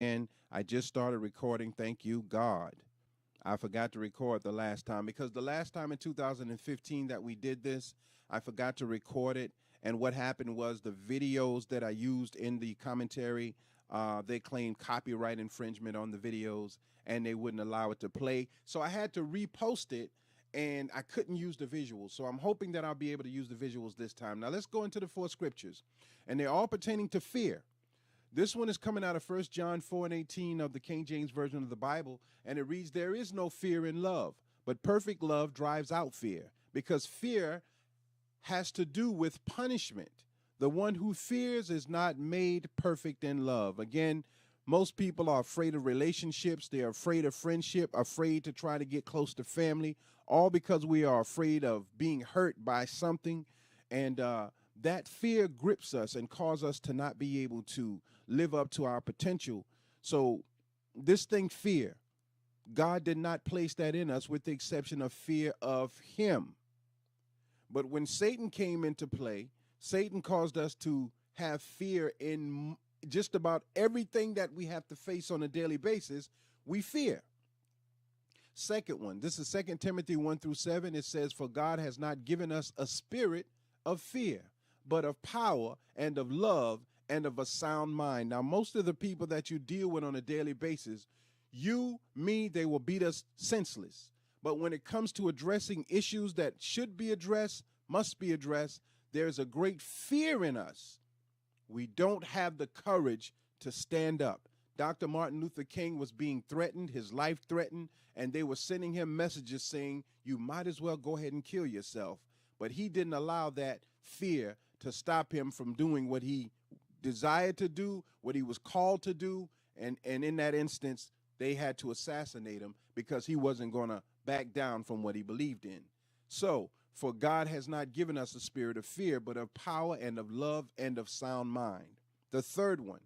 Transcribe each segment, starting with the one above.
And I just started recording. Thank you, God. I forgot to record the last time because the last time in 2015 that we did this, I forgot to record it. And what happened was the videos that I used in the commentary, they claimed copyright infringement on the videos and they wouldn't allow it to play. So I had to repost it and I couldn't use the visuals. So I'm hoping that I'll be able to use the visuals this time. Now let's go into the four scriptures. And they're all pertaining to fear. This one is coming out of 1 John 4:18 of the King James Version of the Bible, and it reads, "There is no fear in love, but perfect love drives out fear, because fear has to do with punishment. The one who fears is not made perfect in love." Again, most people are afraid of relationships. They're afraid of friendship, afraid to try to get close to family, all because we are afraid of being hurt by something. And that fear grips us and causes us to not be able to live up to our potential. So this thing, fear, God did not place that in us with the exception of fear of him. But when Satan came into play, Satan caused us to have fear in just about everything that we have to face on a daily basis. We fear. Second one, this is 2 Timothy 1-7. It says, "For God has not given us a spirit of fear, but of power and of love and of a sound mind." Now, most of the people that you deal with on a daily basis, you, me, they will beat us senseless. But when it comes to addressing issues that should be addressed, must be addressed, there's a great fear in us. We don't have the courage to stand up. Dr. Martin Luther King was being threatened, his life threatened, and they were sending him messages saying, "You might as well go ahead and kill yourself." But he didn't allow that fear to stop him from doing what he desired to do, what he was called to do. And in that instance, they had to assassinate him because he wasn't going to back down from what he believed in. So, for God has not given us a spirit of fear, but of power and of love and of sound mind. The third one,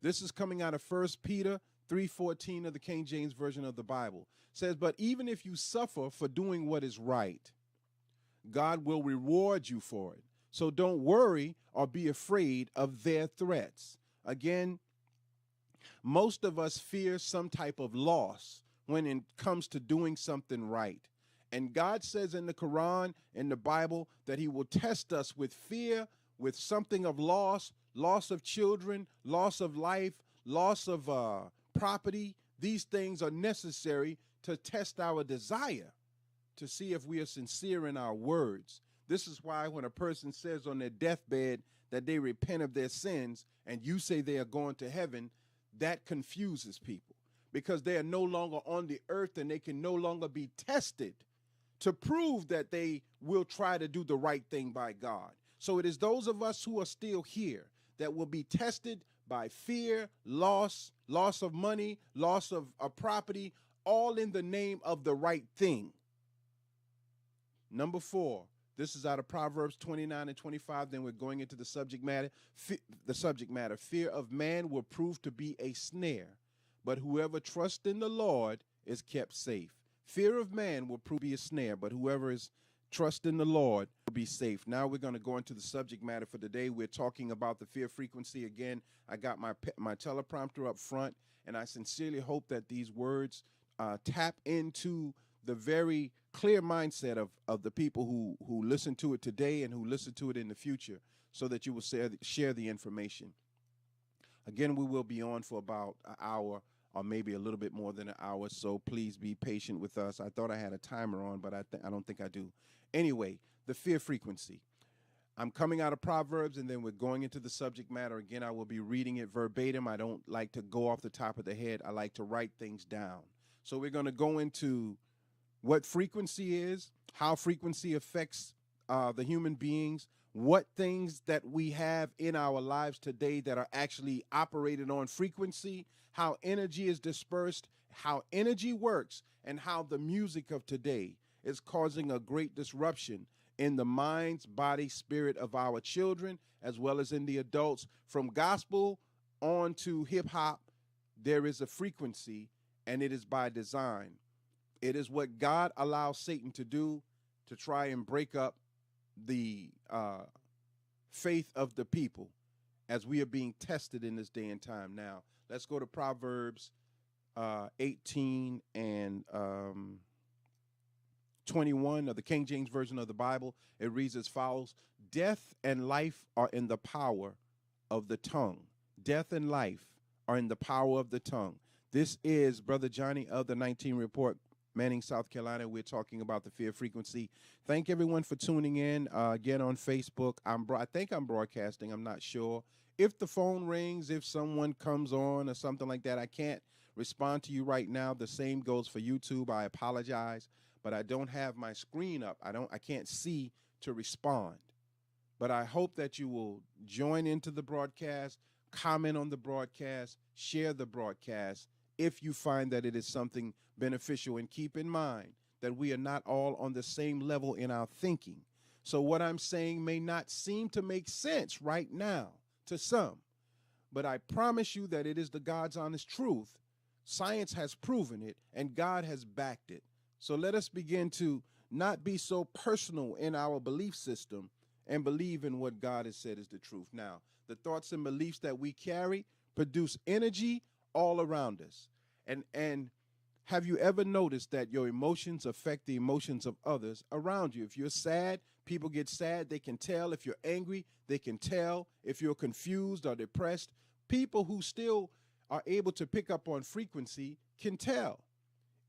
this is coming out of 1 Peter 3:14 of the King James Version of the Bible. It says, "But even if you suffer for doing what is right, God will reward you for it. So don't worry or be afraid of their threats." Again, most of us fear some type of loss when it comes to doing something right. And God says in the Quran, in the Bible, that he will test us with fear, with something of loss, loss of children, loss of life, loss of property. These things are necessary to test our desire, to see if we are sincere in our words. This is why when a person says on their deathbed that they repent of their sins and you say they are going to heaven, that confuses people because they are no longer on the earth and they can no longer be tested to prove that they will try to do the right thing by God. So it is those of us who are still here that will be tested by fear, loss of money, loss of property, all in the name of the right thing. Number 4, this is out of Proverbs 29:25. Then we're going into the subject matter. Fear of man will prove to be a snare, but whoever trusts in the Lord is kept safe. Fear of man will prove to be a snare, but whoever is trust in the Lord will be safe. Now we're going to go into the subject matter for today. We're talking about the fear frequency. Again, I got my teleprompter up front, and I sincerely hope that these words tap into the very clear mindset of the people who listen to it today and who listen to it in the future, so that you will share the information. Again, we will be on for about an hour or maybe a little bit more than an hour, so please be patient with us. I thought I had a timer on, but I don't think I do. Anyway, the fear frequency. I'm coming out of Proverbs, and then we're going into the subject matter. Again, I will be reading it verbatim. I don't like to go off the top of the head. I like to write things down. So we're going to go into what frequency is, how frequency affects the human beings, what things that we have in our lives today that are actually operated on frequency, how energy is dispersed, how energy works, and how the music of today is causing a great disruption in the minds, body, spirit of our children, as well as in the adults. From gospel on to hip hop, there is a frequency, and it is by design. It is what God allows Satan to do to try and break up the faith of the people as we are being tested in this day and time. Now, Let's go to Proverbs 18 and 21 of the King James Version of the Bible. It reads as follows: Death and life are in the power of the tongue. Death and life are in the power of the tongue. This is Brother Johnny of the 19 Report, Manning, South Carolina. We're talking about the fear frequency. Thank everyone for tuning in. Again, on Facebook, I think I'm broadcasting. I'm not sure. If the phone rings, if someone comes on or something like that, I can't respond to you right now. The same goes for YouTube. I apologize, but I don't have my screen up. I can't see to respond. But I hope that you will join into the broadcast, comment on the broadcast, share the broadcast if you find that it is something beneficial. And keep in mind that we are not all on the same level in our thinking. So what I'm saying may not seem to make sense right now to some, but I promise you that it is the God's honest truth. Science has proven it, and God has backed it. So let us begin to not be so personal in our belief system and believe in what God has said is the truth. Now, the thoughts and beliefs that we carry produce energy all around us. And have you ever noticed that your emotions affect the emotions of others around you? If you're sad, people get sad. They can tell. If you're angry, they can tell. If you're confused or depressed, people who still are able to pick up on frequency can tell.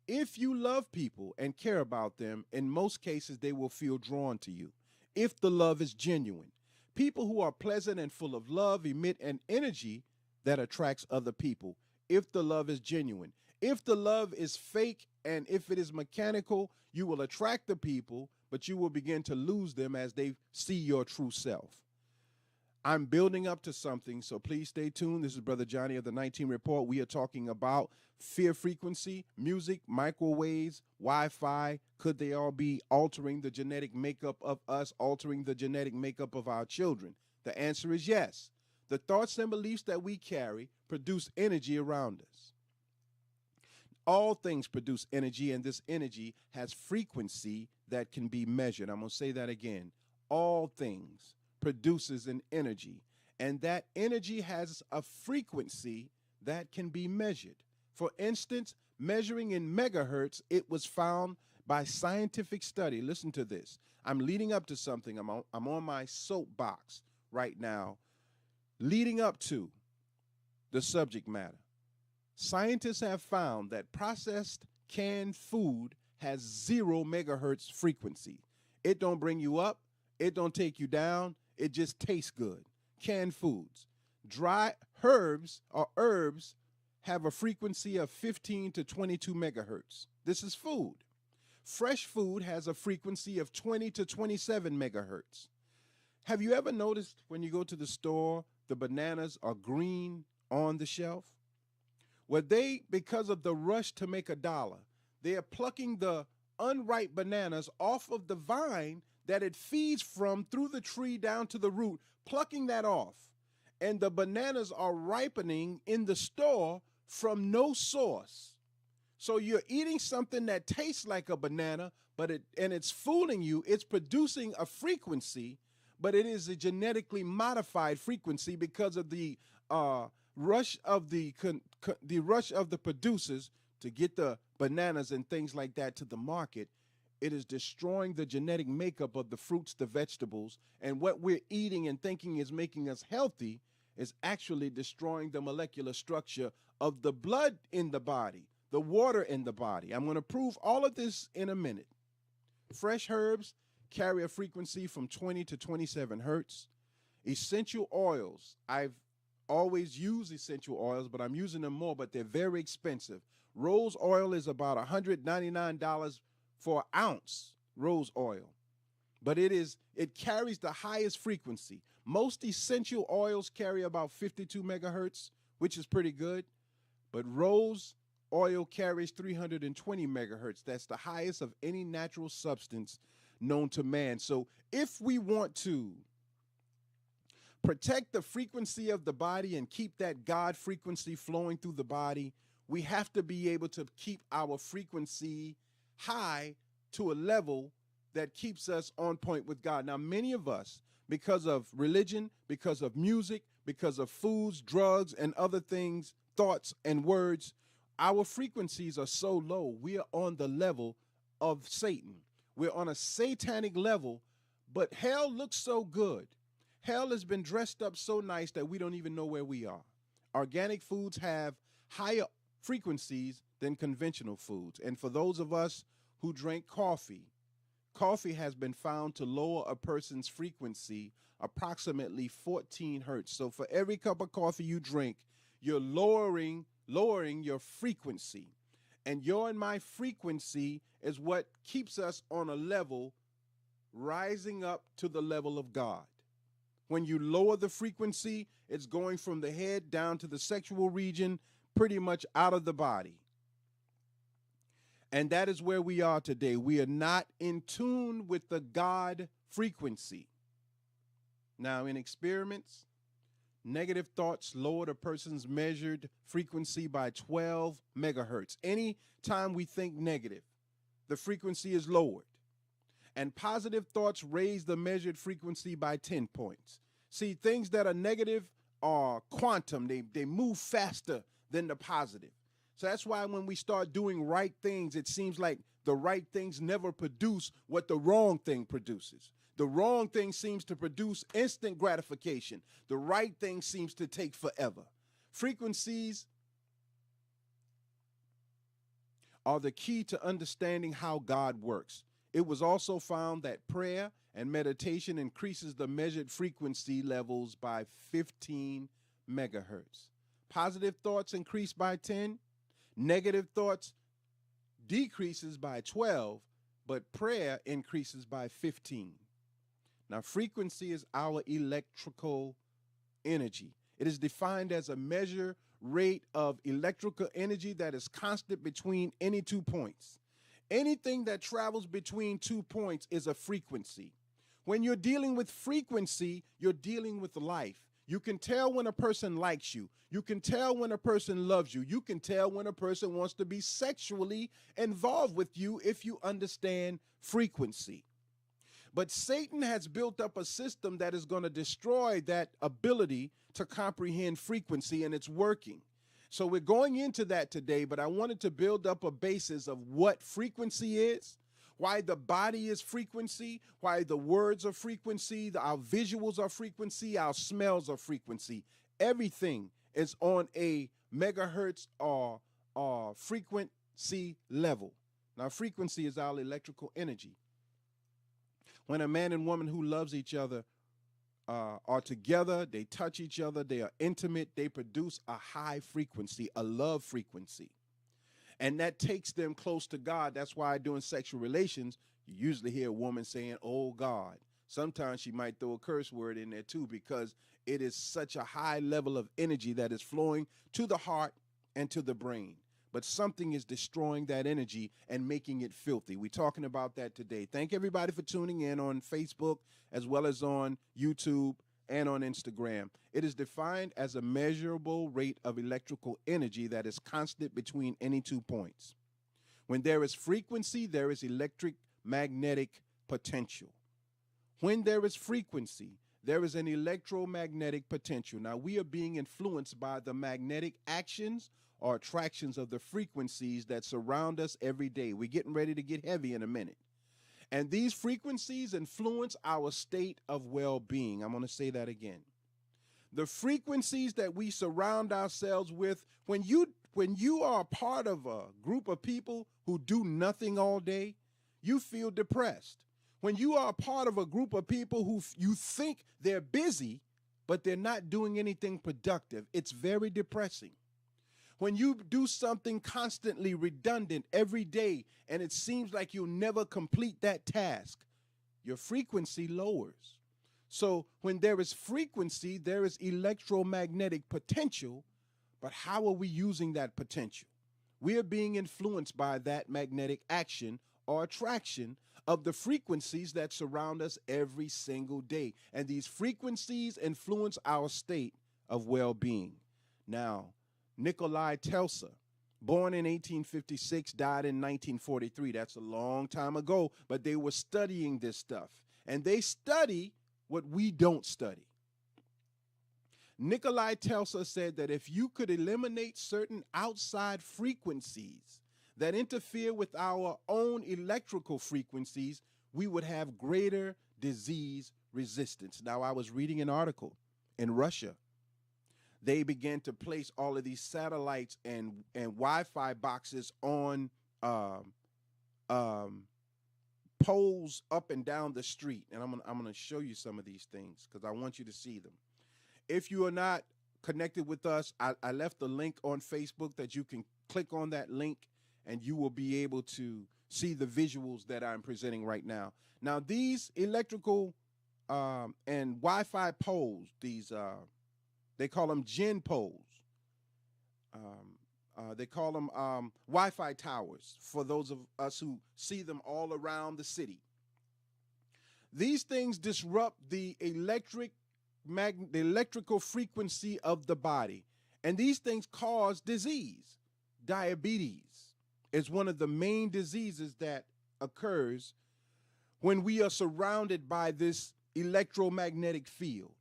If you love people and care about them, in most cases, they will feel drawn to you if the love is genuine. People who are pleasant and full of love emit an energy that attracts other people if the love is genuine. If the love is fake and if it is mechanical, you will attract the people, but you will begin to lose them as they see your true self. I'm building up to something, so please stay tuned. This is Brother Johnny of the 19 Report. We are talking about fear frequency, music, microwaves, Wi-Fi. Could they all be altering the genetic makeup of us, altering the genetic makeup of our children? The answer is yes. The thoughts and beliefs that we carry produce energy around us. All things produce energy, and this energy has frequency that can be measured. I'm going to say that again. All things produces an energy, and that energy has a frequency that can be measured. For instance, measuring in megahertz, it was found by scientific study. Listen to this. I'm leading up to something. I'm on my soapbox right now, leading up to the subject matter. Scientists have found that processed canned food has 0 megahertz frequency. It don't bring you up. It don't take you down. It just tastes good. Canned foods. Dry herbs or herbs have a frequency of 15 to 22 megahertz. This is food. Fresh food has a frequency of 20 to 27 megahertz. Have you ever noticed when you go to the store, the bananas are green on the shelf? Well, because of the rush to make $1, they are plucking the unripe bananas off of the vine that it feeds from through the tree down to the root, plucking that off. And the bananas are ripening in the store from no source. So you're eating something that tastes like a banana, and it's fooling you. It's producing a frequency, but it is a genetically modified frequency because of the rush of the producers to get the bananas and things like that to the market. It is destroying the genetic makeup of the fruits, the vegetables, and what we're eating and thinking is making us healthy is actually destroying the molecular structure of the blood in the body, the water in the body. I'm going to prove all of this in a minute. Fresh herbs carry a frequency from 20 to 27 hertz. Essential oils. I've always used essential oils, but I'm using them more, but they're very expensive. Rose oil is about $199 for an ounce, rose oil. But it carries the highest frequency. Most essential oils carry about 52 megahertz, which is pretty good. But rose oil carries 320 megahertz. That's the highest of any natural substance known to man. So if we want to protect the frequency of the body and keep that God frequency flowing through the body, we have to be able to keep our frequency high to a level that keeps us on point with God. Now, many of us, because of religion, because of music, because of foods, drugs, and other things thoughts and words, our frequencies are so low. We are on the level of Satan. We're on a satanic level, but hell looks so good. Hell has been dressed up so nice that we don't even know where we are. Organic foods have higher frequencies than conventional foods. And for those of us who drink coffee, coffee has been found to lower a person's frequency approximately 14 hertz. So for every cup of coffee you drink, you're lowering your frequency. And your and my frequency is what keeps us on a level rising up to the level of God. When you lower the frequency, it's going from the head down to the sexual region, pretty much out of the body. And that is where we are today. We are not in tune with the God frequency. Now, in experiments, negative thoughts lowered a person's measured frequency by 12 megahertz. Any time we think negative, the frequency is lowered. And positive thoughts raise the measured frequency by 10 points. See, things that are negative are quantum. They move faster than the positive. So that's why when we start doing right things, it seems like the right things never produce what the wrong thing produces. The wrong thing seems to produce instant gratification. The right thing seems to take forever. Frequencies are the key to understanding how God works. It was also found that prayer and meditation increases the measured frequency levels by 15 megahertz. Positive thoughts increase by 10. Negative thoughts decreases by 12, but prayer increases by 15. Now, frequency is our electrical energy. It is defined as a measure rate of electrical energy that is constant between any 2 points. Anything that travels between 2 points is a frequency. When you're dealing with frequency, you're dealing with life. You can tell when a person likes you. You can tell when a person loves you. You can tell when a person wants to be sexually involved with you if you understand frequency. But Satan has built up a system that is going to destroy that ability to comprehend frequency, and it's working. So we're going into that today, but I wanted to build up a basis of what frequency is, why the body is frequency, why the words are frequency, our visuals are frequency, our smells are frequency. Everything is on a megahertz or frequency level. Now, frequency is our electrical energy. When a man and woman who loves each other are together, they touch each other, they are intimate, they produce a high frequency, a love frequency. And that takes them close to God. That's why during sexual relations, you usually hear a woman saying, "Oh God." Sometimes she might throw a curse word in there too, because it is such a high level of energy that is flowing to the heart and to the brain. But something is destroying that energy and making it filthy. We're talking about that today. Thank everybody for tuning in on Facebook as well as on YouTube and on Instagram. It is defined as a measurable rate of electrical energy that is constant between any 2 points. When there is frequency, there is electric magnetic potential. When there is frequency, there is an electromagnetic potential. Now, we are being influenced by the magnetic actions or attractions of the frequencies that surround us every day. We're getting ready to get heavy in a minute. And these frequencies influence our state of well-being. I'm going to say that again. The frequencies that we surround ourselves with, when you are a part of a group of people who do nothing all day, you feel depressed. When you are a part of a group of people who you think they're busy, but they're not doing anything productive, it's very depressing. When you do something constantly redundant every day and it seems like you'll never complete that task, your frequency lowers. So when there is frequency, there is electromagnetic potential, but how are we using that potential? We are being influenced by that magnetic action or attraction of the frequencies that surround us every single day. And these frequencies influence our state of well-being. Now, Nikolai Tesla, born in 1856, died in 1943. That's a long time ago, but they were studying this stuff. And they study what we don't study. Nikolai Tesla said that if you could eliminate certain outside frequencies that interfere with our own electrical frequencies, we would have greater disease resistance. Now, I was reading an article in Russia. They began to place all of these satellites and Wi-Fi boxes on poles up and down the street. And I'm gonna show you some of these things because I want you to see them. If you are not connected with us, I left the link on Facebook that you can click on that link and you will be able to see the visuals that I'm presenting right now. Now, these electrical and Wi-Fi poles, these they call them gen poles. They call them Wi-Fi towers for those of us who see them all around the city. These things disrupt the electrical frequency of the body, and these things cause disease. Diabetes is one of the main diseases that occurs when we are surrounded by this electromagnetic field.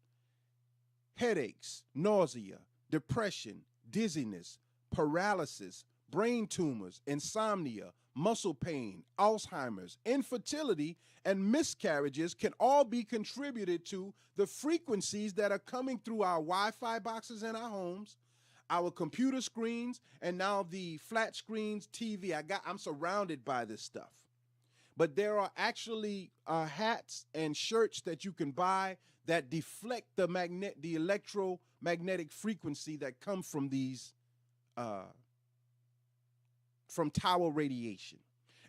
Headaches, nausea, depression, dizziness, paralysis, brain tumors, insomnia, muscle pain, Alzheimer's, infertility, and miscarriages can all be contributed to the frequencies that are coming through our Wi-Fi boxes in our homes, our computer screens, and now the flat screens, TV. I'm surrounded by this stuff. But there are actually hats and shirts that you can buy that deflect the electromagnetic frequency that come from these from tower radiation.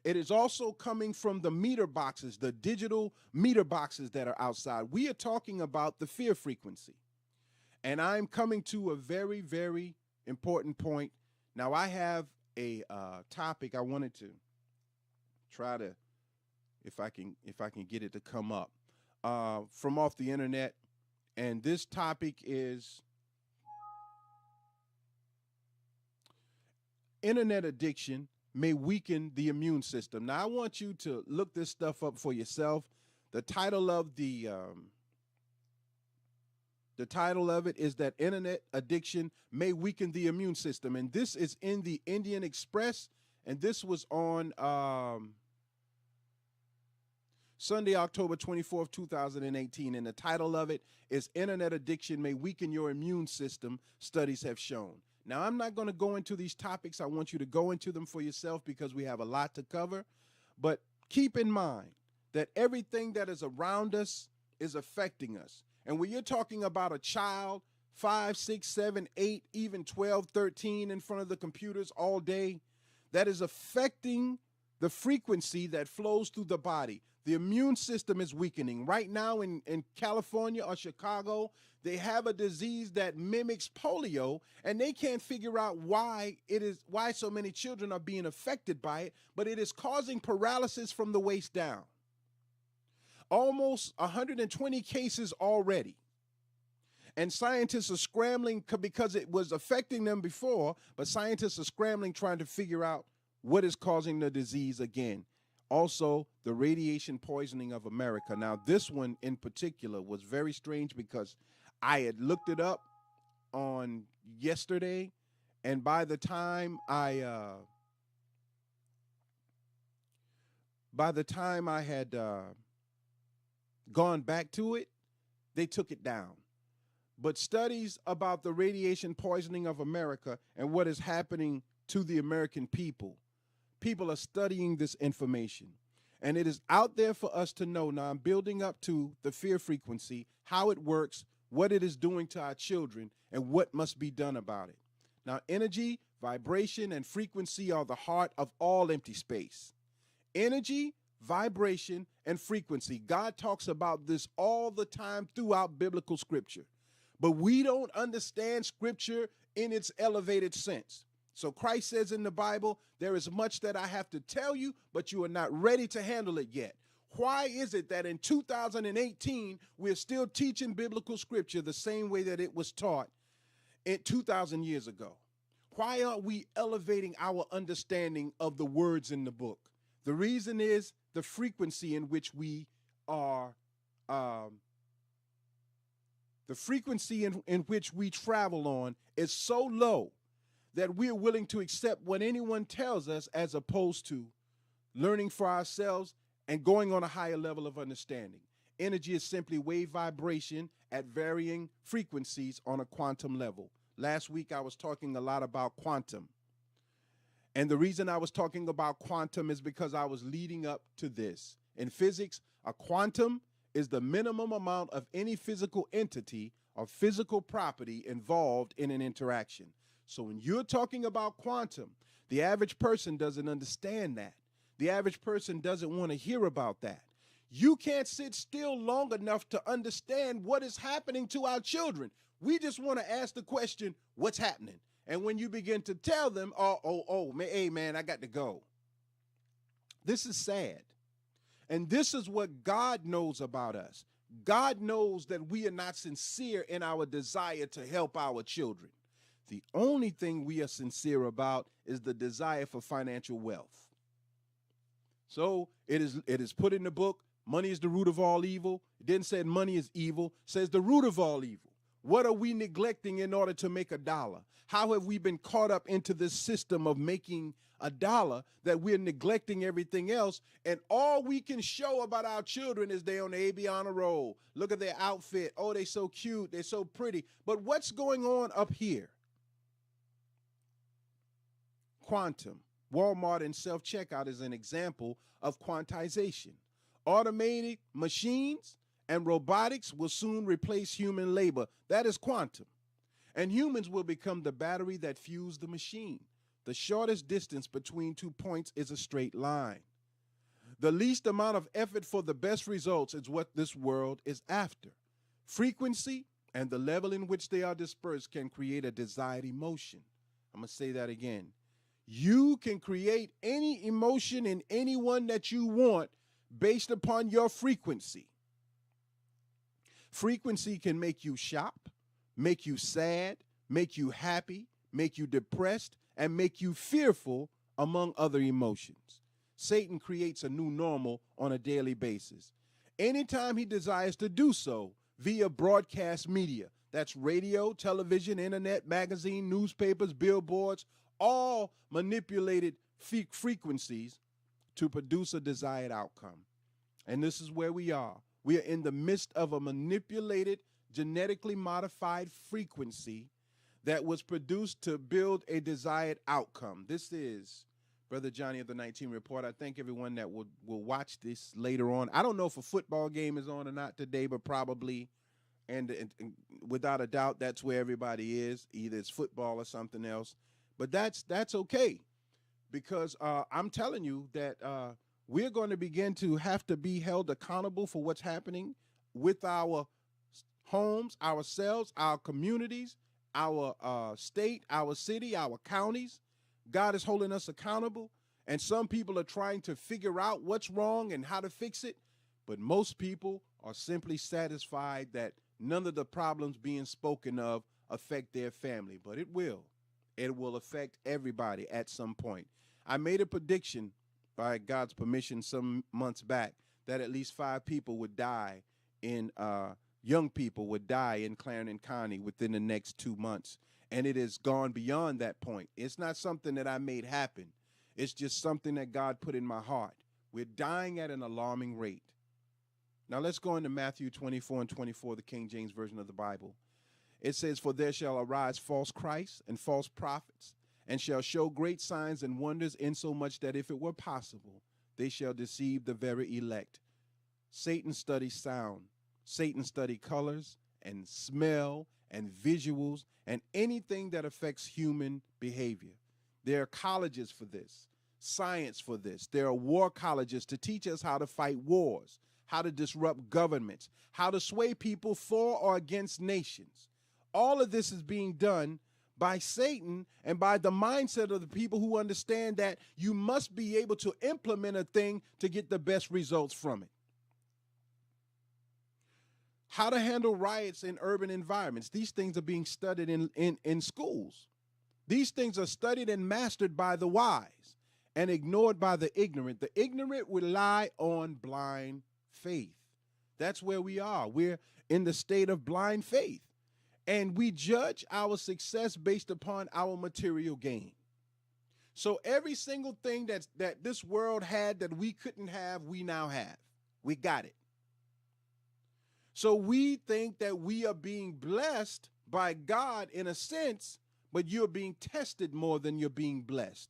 It is also coming from the meter boxes, the digital meter boxes that are outside. We are talking about the fear frequency. And I'm coming to a very, very important point. Now, I have a topic I wanted to try to, if I can get it to come up from off the internet. And this topic is internet addiction may weaken the immune system. Now, I want you to look this stuff up for yourself. The title of it is that internet addiction may weaken the immune system. And this is in the Indian Express. And this was on Sunday, October 24th, 2018. And the title of it is Internet Addiction May Weaken Your Immune System, Studies Have Shown. Now, I'm not going to go into these topics. I want you to go into them for yourself because we have a lot to cover. But keep in mind that everything that is around us is affecting us. And when you're talking about a child, 5, 6, 7, 8, even 12, 13 in front of the computers all day, that is affecting the frequency that flows through the body. The immune system is weakening. Right now in California or Chicago, they have a disease that mimics polio, and they can't figure out why so many children are being affected by it, but it is causing paralysis from the waist down. Almost 120 cases already. And scientists are scrambling because it was affecting them before, but scientists are scrambling trying to figure out what is causing the disease again. Also, the radiation poisoning of America. Now, this one in particular was very strange because I had looked it up on yesterday, and by the time I had gone back to it, they took it down. But studies about the radiation poisoning of America and what is happening to the American people are studying this information. And it is out there for us to know. Now, I'm building up to the fear frequency, how it works, what it is doing to our children, and what must be done about it. Now, energy, vibration, and frequency are the heart of all empty space. Energy, vibration, and frequency. God talks about this all the time throughout biblical scripture. But we don't understand scripture in its elevated sense. So Christ says in the Bible, there is much that I have to tell you, but you are not ready to handle it yet. Why is it that in 2018, we're still teaching biblical scripture the same way that it was taught 2,000 years ago? Why aren't we elevating our understanding of the words in the book? The reason is the frequency in which we are The frequency in which we travel on is so low that we're willing to accept what anyone tells us as opposed to learning for ourselves and going on a higher level of understanding. Energy is simply wave vibration at varying frequencies on a quantum level. Last week, I was talking a lot about quantum. And the reason I was talking about quantum is because I was leading up to this. In physics, a quantum is the minimum amount of any physical entity or physical property involved in an interaction. So when you're talking about quantum, the average person doesn't understand that. The average person doesn't want to hear about that. You can't sit still long enough to understand what is happening to our children. We just want to ask the question, what's happening? And when you begin to tell them, hey, man, I got to go. This is sad. And this is what God knows about us. God knows that we are not sincere in our desire to help our children. The only thing we are sincere about is the desire for financial wealth. So it is put in the book, money is the root of all evil. It didn't say money is evil, it says the root of all evil. What are we neglecting in order to make $1? How have we been caught up into this system of making $1 that we're neglecting everything else? And all we can show about our children is they on the AB honor roll. Look at their outfit. Oh, they're so cute. They're so pretty. But what's going on up here? Quantum. Walmart and self-checkout is an example of quantization. Automated machines and robotics will soon replace human labor. That is quantum. And humans will become the battery that fuels the machine. The shortest distance between 2 points is a straight line. The least amount of effort for the best results is what this world is after. Frequency and the level in which they are dispersed can create a desired emotion. I'm going to say that again. You can create any emotion in anyone that you want based upon your frequency. Frequency can make you shop, make you sad, make you happy, make you depressed, and make you fearful, among other emotions. Satan creates a new normal on a daily basis. Anytime he desires to do so via broadcast media, that's radio, television, internet, magazine, newspapers, billboards, all manipulated frequencies to produce a desired outcome. And this is where we are. We are in the midst of a manipulated, genetically modified frequency that was produced to build a desired outcome. This is Brother Johnny of the 19 Report. I thank everyone that will watch this later on. I don't know if a football game is on or not today, but probably, and without a doubt, that's where everybody is. Either it's football or something else. But that's okay, because I'm telling you that we're going to begin to have to be held accountable for what's happening with our homes, ourselves, our communities, our state, our city, our counties. God is holding us accountable, and some people are trying to figure out what's wrong and how to fix it, but most people are simply satisfied that none of the problems being spoken of affect their family, but it will. It will affect everybody at some point. I made a prediction, by God's permission, some months back, that at least 5 people would die young people would die in Clarendon County within the next 2 months. And it has gone beyond that point. It's not something that I made happen. It's just something that God put in my heart. We're dying at an alarming rate. Now let's go into Matthew 24 and 24, the King James Version of the Bible. It says, "For there shall arise false Christs and false prophets, and shall show great signs and wonders, insomuch that if it were possible, they shall deceive the very elect." Satan studies sound. Satan studies colors and smell and visuals and anything that affects human behavior. There are colleges for this, science for this. There are war colleges to teach us how to fight wars, how to disrupt governments, how to sway people for or against nations. All of this is being done by Satan and by the mindset of the people who understand that you must be able to implement a thing to get the best results from it. How to handle riots in urban environments. These things are being studied in schools. These things are studied and mastered by the wise and ignored by the ignorant. The ignorant rely on blind faith. That's where we are. We're in the state of blind faith. And we judge our success based upon our material gain. So every single thing that this world had that we couldn't have, we now have. We got it. So we think that we are being blessed by God in a sense, but you're being tested more than you're being blessed.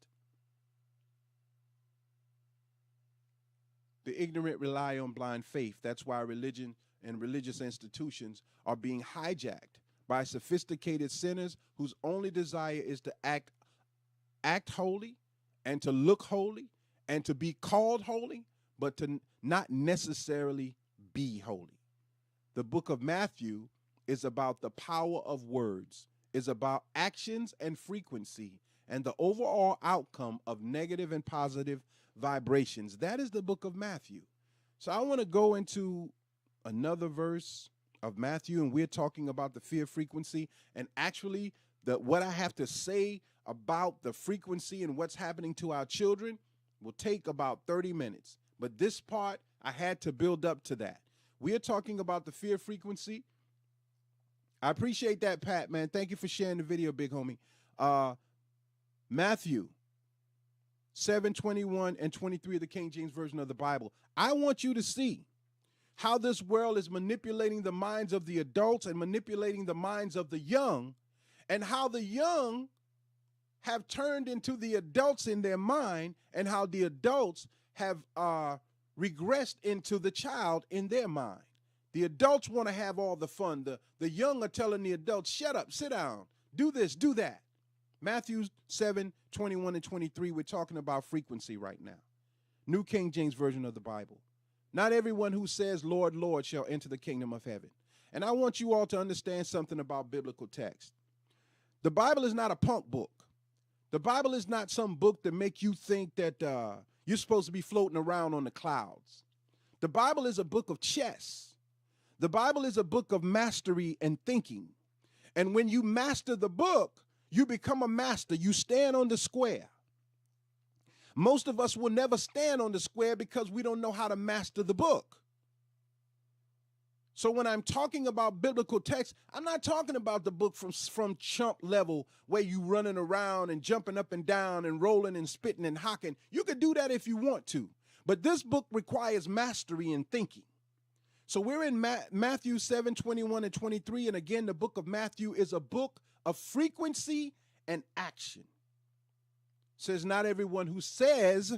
The ignorant rely on blind faith. That's why religion and religious institutions are being hijacked by sophisticated sinners whose only desire is to act holy and to look holy and to be called holy, but to not necessarily be holy. The book of Matthew is about the power of words, is about actions and frequency, and the overall outcome of negative and positive vibrations. That is the book of Matthew. So I want to go into another verse of Matthew, and we're talking about the fear frequency, and actually what I have to say about the frequency and what's happening to our children will take about 30 minutes. But this part, I had to build up to that. We are talking about the fear frequency. I appreciate that, Pat, man. Thank you for sharing the video, big homie. Matthew 7:21 and 23 of the King James Version of the Bible. I want you to see how this world is manipulating the minds of the adults and manipulating the minds of the young, and how the young have turned into the adults in their mind, and how the adults have regressed into the child in their mind. The adults want to have all the fun. The young are telling the adults, shut up, sit down, do this, do that. Matthew 7:21 and 23, we're talking about frequency right now. New King James Version of the Bible. Not everyone who says, Lord, Lord, shall enter the kingdom of heaven. And I want you all to understand something about biblical text. The Bible is not a punk book. The Bible is not some book that make you think that you're supposed to be floating around on the clouds. The Bible is a book of chess. The Bible is a book of mastery and thinking. And when you master the book, you become a master. You stand on the square. Most of us will never stand on the square because we don't know how to master the book. So when I'm talking about biblical text, I'm not talking about the book from chump level where you running around and jumping up and down and rolling and spitting and hocking. You could do that if you want to. But this book requires mastery and thinking. So we're in Matthew 7:21 and 23. And again, the book of Matthew is a book of frequency and action. It says, not everyone who says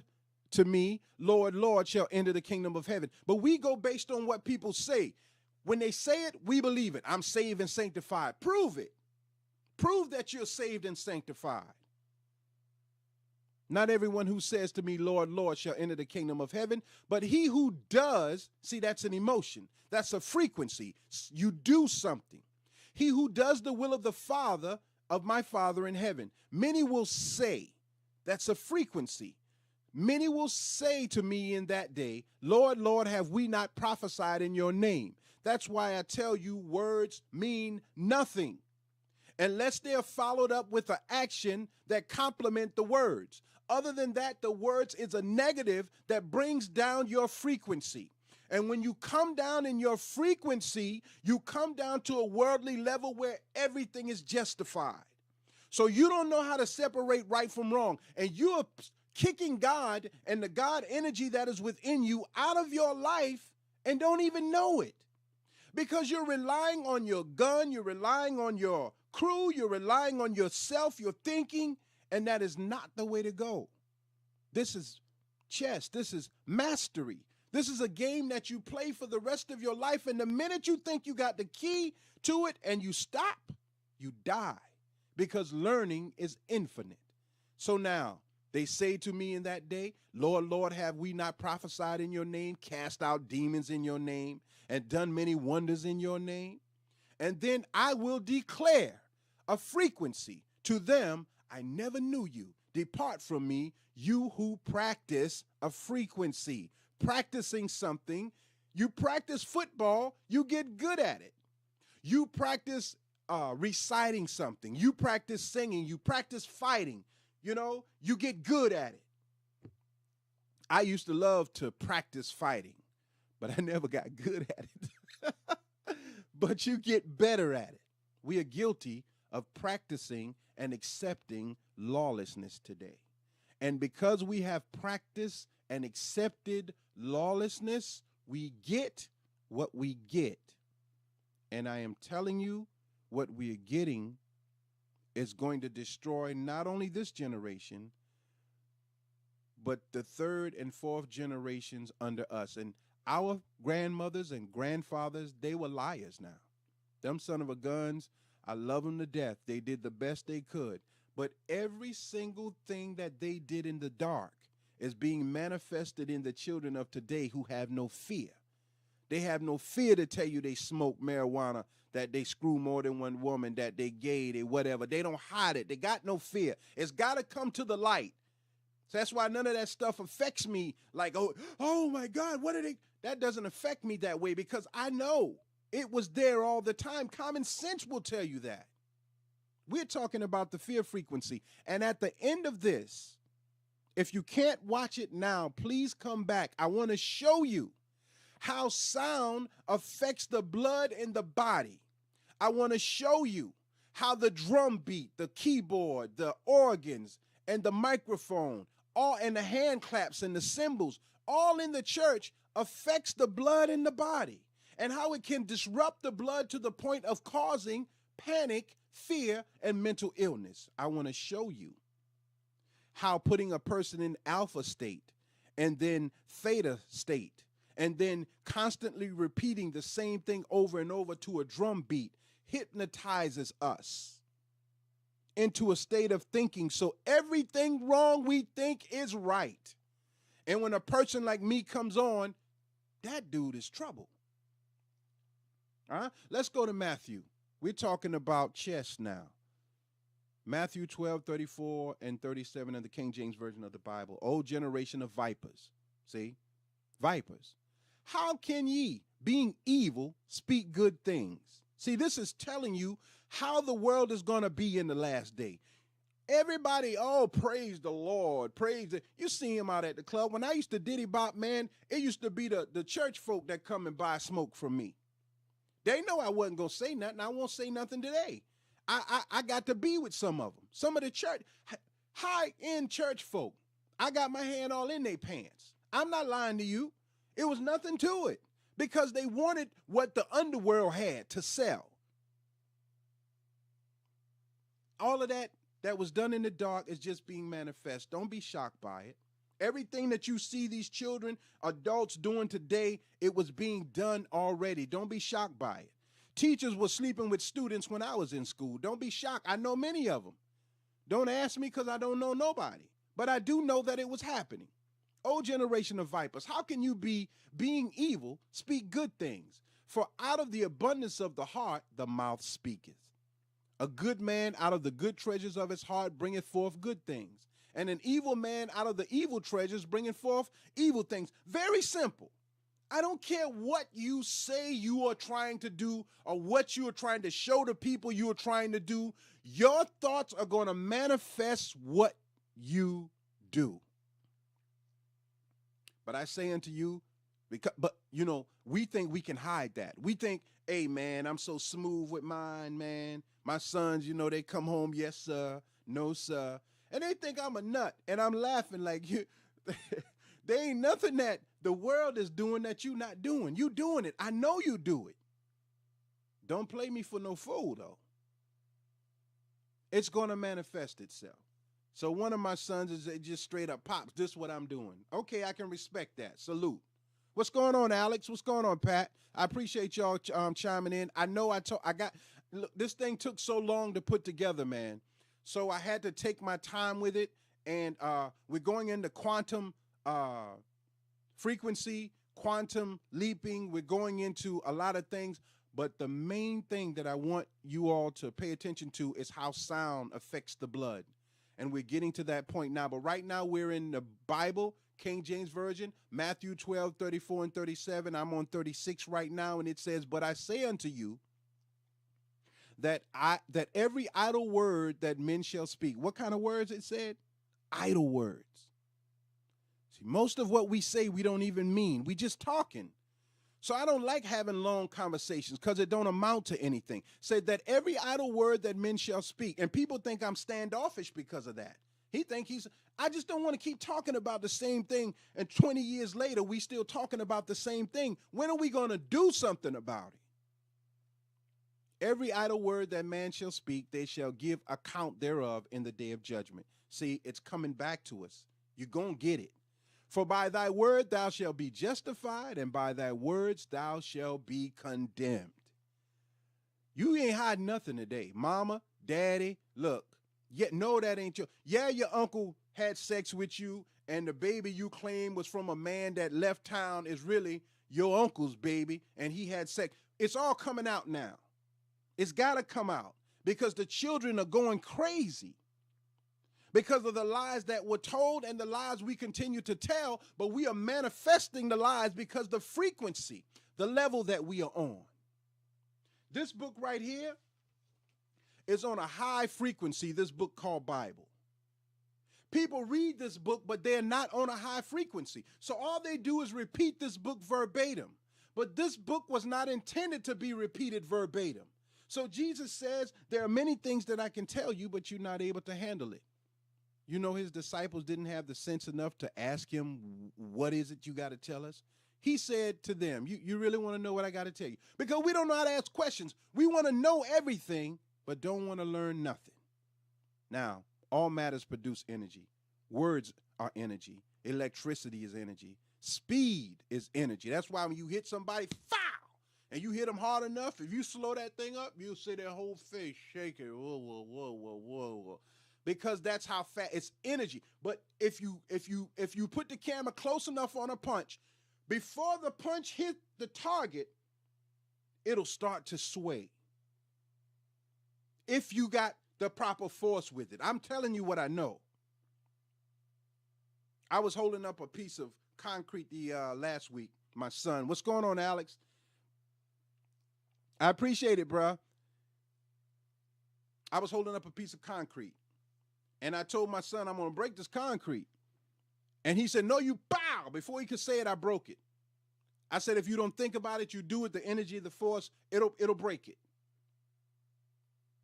to me, Lord, Lord, shall enter the kingdom of heaven. But we go based on what people say. When they say it, we believe it. I'm saved and sanctified. Prove it. Prove that you're saved and sanctified. Not everyone who says to me, Lord, Lord, shall enter the kingdom of heaven, but he who does, see, that's an emotion. That's a frequency. You do something. He who does the will of the Father, of my Father in heaven. Many will say, that's a frequency. Many will say to me in that day, Lord, Lord, have we not prophesied in your name? That's why I tell you, words mean nothing unless they're followed up with an action that complement the words. Other than that, the words is a negative that brings down your frequency. And when you come down in your frequency, you come down to a worldly level where everything is justified. So you don't know how to separate right from wrong. And you are kicking God and the God energy that is within you out of your life and don't even know it. Because you're relying on your gun, you're relying on your crew, you're relying on yourself, your thinking, and that is not the way to go. This is chess. This is mastery. This is a game that you play for the rest of your life, and the minute you think you got the key to it and you stop, you die, because learning is infinite. So now, they say to me in that day, Lord, Lord, have we not prophesied in your name, cast out demons in your name, and done many wonders in your name? And then I will declare a frequency to them, I never knew you. Depart from me, you who practice a frequency. Practicing something, you practice football, you get good at it. You practice reciting something, you practice singing, you practice fighting, you get good at it. I used to love to practice fighting, but I never got good at it. but you get better at it. We are guilty of practicing and accepting lawlessness today. And because we have practiced and accepted lawlessness, we get what we get. And I am telling you, what we are getting is going to destroy not only this generation, but the third and fourth generations under us. And our grandmothers and grandfathers, they were liars now. Them son of a guns, I love them to death. They did the best they could. But every single thing that they did in the dark is being manifested in the children of today who have no fear. They have no fear to tell you they smoke marijuana, that they screw more than one woman, that they gay, they whatever. They don't hide it. They got no fear. It's got to come to the light. So that's why none of that stuff affects me like, oh my God, what are they? That doesn't affect me that way because I know it was there all the time. Common sense will tell you that. We're talking about the fear frequency. And at the end of this, if you can't watch it now, please come back. I want to show you how sound affects the blood in the body. I want to show you how the drum beat, the keyboard, the organs, and the microphone, all and the hand claps and the cymbals, all in the church affects the blood in the body, and how it can disrupt the blood to the point of causing panic, fear, and mental illness. I want to show you how putting a person in alpha state and then theta state and then constantly repeating the same thing over and over to a drum beat hypnotizes us into a state of thinking. So everything wrong we think is right. And when a person like me comes on, that dude is trouble. Let's go to Matthew. We're talking about chess now. Matthew 12:34 and 37 in the King James Version of the Bible. O generation of vipers. See? Vipers. How can ye, being evil, speak good things? See, this is telling you how the world is going to be in the last day. Everybody, praise the Lord, praise it. You see him out at the club. When I used to diddy bop, man, it used to be the church folk that come and buy smoke from me. They know I wasn't going to say nothing. I won't say nothing today. I got to be with some of them. Some of the church, high-end church folk. I got my hand all in their pants. I'm not lying to you. It was nothing to it because they wanted what the underworld had to sell. All of that was done in the dark is just being manifest. Don't be shocked by it. Everything that you see these children, adults doing today, it was being done already. Don't be shocked by it. Teachers were sleeping with students when I was in school. Don't be shocked. I know many of them. Don't ask me because I don't know nobody. But I do know that it was happening. O generation of vipers, how can you be being evil, speak good things? For out of the abundance of the heart, the mouth speaketh. A good man out of the good treasures of his heart bringeth forth good things. And an evil man out of the evil treasures bringeth forth evil things. Very simple. I don't care what you say you are trying to do or what you are trying to show the people you are trying to do. Your thoughts are going to manifest what you do. But I say unto you, we think we can hide that. We think, hey, man, I'm so smooth with mine, man. My sons, they come home, yes, sir, no, sir. And they think I'm a nut. And I'm laughing like, there ain't nothing that the world is doing that you not doing. You doing it. I know you do it. Don't play me for no fool, though. It's going to manifest itself. So one of my sons is just straight up, Pops, this is what I'm doing. Okay, I can respect that. Salute. What's going on, Alex? What's going on, Pat? I appreciate y'all chiming in. I know look, this thing took so long to put together, man. So I had to take my time with it. And we're going into quantum frequency, quantum leaping. We're going into a lot of things. But the main thing that I want you all to pay attention to is how sound affects the blood. And we're getting to that point now. But right now we're in the Bible, King James Version, Matthew 12:34 and 37. I'm on 36 right now. And it says, but I say unto you that every idle word that men shall speak. What kind of words it said? Idle words. See, most of what we say we don't even mean. We just talking. So I don't like having long conversations because it don't amount to anything. Said that every idle word that men shall speak. And people think I'm standoffish because of that. I just don't want to keep talking about the same thing. And 20 years later, we still talking about the same thing. When are we going to do something about it? Every idle word that man shall speak, they shall give account thereof in the day of judgment. See, it's coming back to us. You're going to get it. For by thy word thou shalt be justified, and by thy words thou shalt be condemned. You ain't hiding nothing today. Mama, daddy, look, no, that ain't your. Yeah, your uncle had sex with you, and the baby you claim was from a man that left town is really your uncle's baby, and he had sex. It's all coming out now. It's got to come out because the children are going crazy because of the lies that were told and the lies we continue to tell, but we are manifesting the lies because the frequency, the level that we are on. This book right here is on a high frequency, this book called Bible. People read this book, but they're not on a high frequency. So all they do is repeat this book verbatim. But this book was not intended to be repeated verbatim. So Jesus says, there are many things that I can tell you, but you're not able to handle it. You know, his disciples didn't have the sense enough to ask him, what is it you got to tell us? He said to them, you really want to know what I got to tell you? Because we don't know how to ask questions. We want to know everything, but don't want to learn nothing. Now, all matters produce energy. Words are energy. Electricity is energy. Speed is energy. That's why when you hit somebody, foul! And you hit them hard enough, if you slow that thing up, you'll see their whole face shaking. Whoa, whoa, whoa, whoa, whoa, whoa. Because that's how fast it's energy. But if you put the camera close enough on a punch, before the punch hit the target, it'll start to sway. If you got the proper force with it. I'm telling you what I know. I was holding up a piece of concrete last week. My son, what's going on, Alex? I appreciate it, bro. I was holding up a piece of concrete, and I told my son, I'm going to break this concrete. And he said, no, you pow. Before he could say it, I broke it. I said, if you don't think about it, you do it, the energy, the force, it'll break it.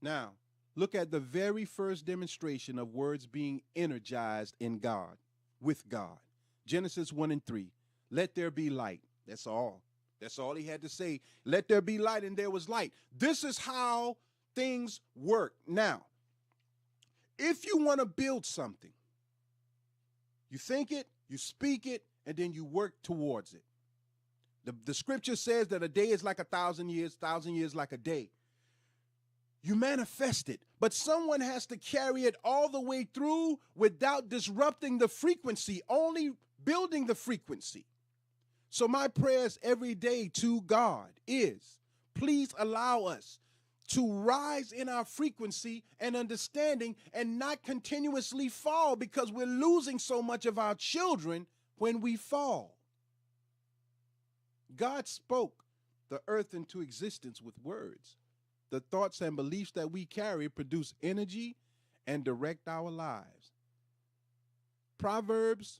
Now, look at the very first demonstration of words being energized in God, with God. Genesis 1:3. Let there be light. That's all. That's all he had to say. Let there be light, and there was light. This is how things work. Now, if you want to build something, you think it, you speak it, and then you work towards it. The scripture says that a day is like 1,000 years, 1,000 years like a day. You manifest it, but someone has to carry it all the way through without disrupting the frequency, only building the frequency. So my prayers every day to God is, please allow us to rise in our frequency and understanding and not continuously fall, because we're losing so much of our children when we fall. God spoke the earth into existence with words. The thoughts and beliefs that we carry produce energy and direct our lives. Proverbs